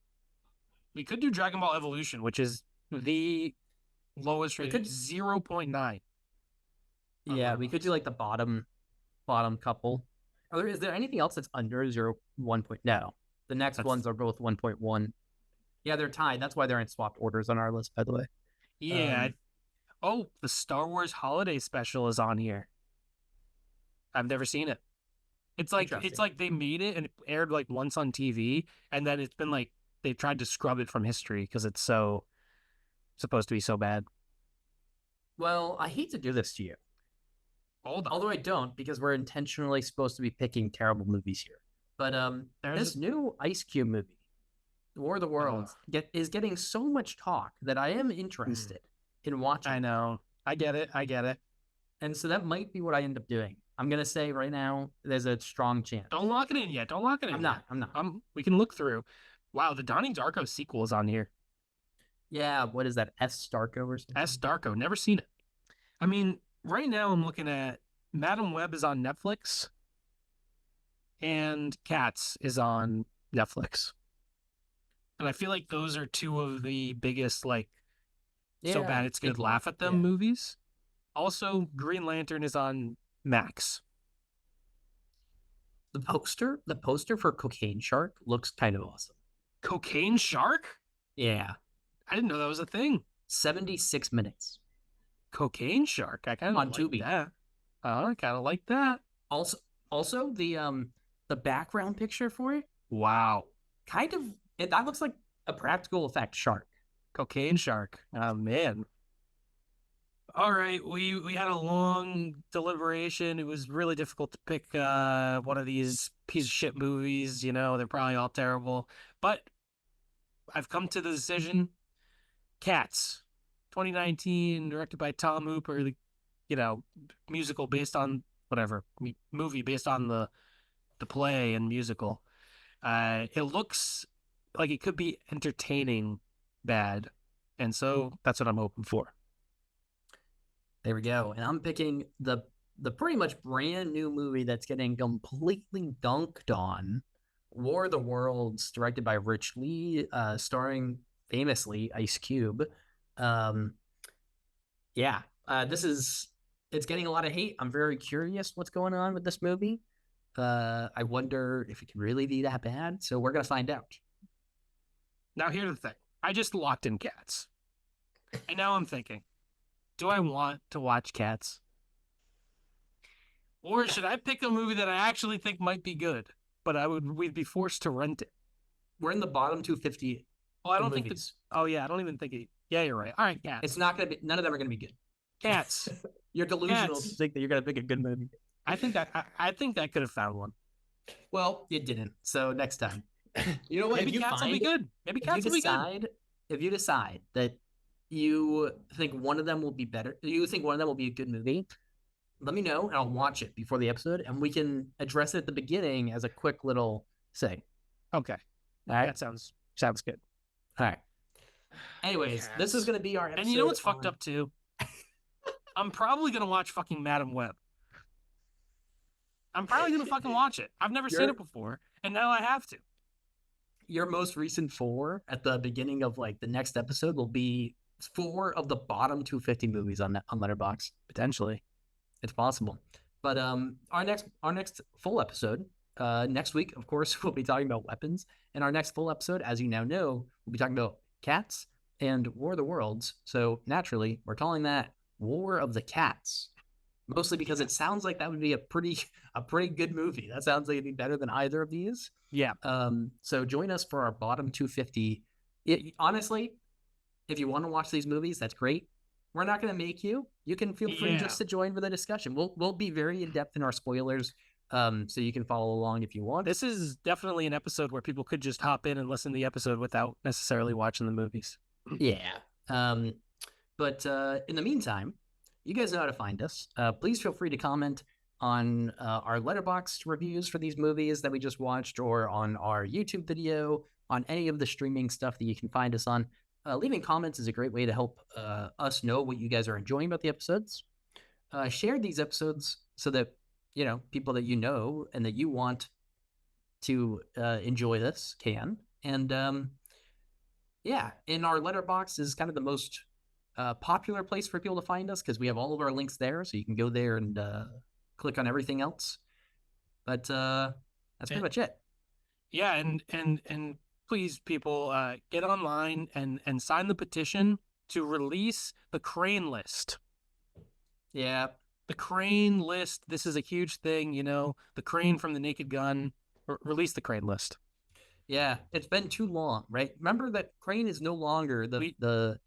We could do Dragon Ball Evolution, which is the lowest rated, 0.9. Yeah, we could do the bottom couple. Is there anything else that's under 1 point? No. The next ones are both 1.1. Yeah, they're tied. That's why they're in swapped orders on our list, by the way. Yeah. The Star Wars Holiday Special is on here. I've never seen it. It's like they made it and it aired once on TV, and then it's been they tried to scrub it from history because it's so supposed to be so bad. Well, I hate to do this to you. Although I don't, because we're intentionally supposed to be picking terrible movies here. But this new Ice Cube movie, War of the Worlds, is getting so much talk that I am interested in watching. I know. I get it. And so that might be what I end up doing. I'm going to say right now, there's a strong chance. Don't lock it in yet. I'm not. We can look through. Wow, the Donnie Darko sequel is on here. Yeah, what is that? S. Darko or something? S. Darko. Never seen it. I mean, right now I'm looking at Madam Web is on Netflix. And Cats is on Netflix. And I feel like those are two of the biggest, So Yeah, bad it's good good. call. Laugh at them Yeah. movies. Also, Green Lantern is on Max. The poster for Cocaine Shark looks kind of awesome. Cocaine Shark? Yeah. I didn't know that was a thing. 76 minutes Cocaine Shark. I kind of on like Tubi. that. I kind of like that. Also, also the background picture for it Wow. kind of that looks like a practical effect shark. Cocaine Shark. Oh man. All right, we had a long deliberation. It was really difficult to pick one of these piece of shit movies. They're probably all terrible, but I've come to the decision. Cats, 2019, directed by Tom Hooper. You know, musical based on whatever movie based on the play and musical. It looks like it could be entertaining, bad, and so that's what I'm hoping for. There we go. And I'm picking the pretty much brand new movie that's getting completely dunked on. War of the Worlds, directed by Rich Lee, starring famously Ice Cube. Um, yeah, this is it's getting a lot of hate. I'm very curious what's going on with this movie. I wonder if it can really be that bad. So we're gonna find out. Now, here's the thing: I just locked in Cats, and now I'm thinking, do I want to watch Cats, or should I pick a movie that I actually think might be good, but we'd be forced to rent it? We're in the bottom 250 Oh, I of don't think that. movies. Oh yeah, I don't even think it. Yeah, you're right. All right, Cats. It's not gonna be. None of them are gonna be good. Cats. You're delusional to Cats. think that you're gonna pick a good movie. I think I could have found one. Well, you didn't. So next time, you know what? Maybe Cats will be good. Maybe Cats will be good. If you decide that you think one of them will be better, you think one of them will be a good movie, let me know and I'll watch it before the episode, and we can address it at the beginning as a quick little thing. Okay. All right. That sounds good. All right. Anyways, Cats. this is going to be our episode. And you know what's fucked up too? I'm probably gonna watch fucking Madam Web. I'm probably gonna fucking watch it. I've never seen it before, and now I have to. Your most recent 4 at the beginning of like the next episode will be 4 of the bottom 250 movies on Letterboxd. Potentially. It's possible. But our next full episode next week, of course, we'll be talking about weapons. And our next full episode, as you now know, we'll be talking about cats and War of the Worlds. So naturally, we're calling that War of the Cats, mostly because it sounds like that would be a pretty good movie. That sounds like it'd be better than either of these. Yeah. So join us for our bottom 250. Honestly, if you want to watch these movies, that's great. We're not going to make you. You can feel free just to join for the discussion. We'll be very in depth in our spoilers, so you can follow along if you want. This is definitely an episode where people could just hop in and listen to the episode without necessarily watching the movies. Yeah. But in the meantime, you guys know how to find us. Please feel free to comment on our Letterboxd reviews for these movies that we just watched, or on our YouTube video, on any of the streaming stuff that you can find us on. Leaving comments is a great way to help us know what you guys are enjoying about the episodes. Share these episodes so that, people that you know and that you want to enjoy this can. And and our Letterboxd is kind of the most popular place for people to find us, because we have all of our links there, so you can go there and click on everything else. But that's pretty much it. Yeah, and please, people, get online and sign the petition to release the Crane list. Yeah. The Crane list. This is a huge thing, the Crane from the Naked Gun. Release the Crane list. Yeah, it's been too long, right? Remember that Crane is no longer the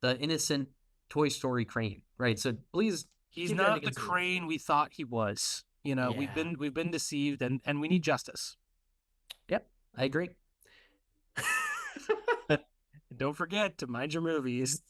innocent Toy Story Crane, right? So please, he's not the Crane we thought he was. We've been deceived, and we need justice. Yep, I agree. Don't forget to mind your movies.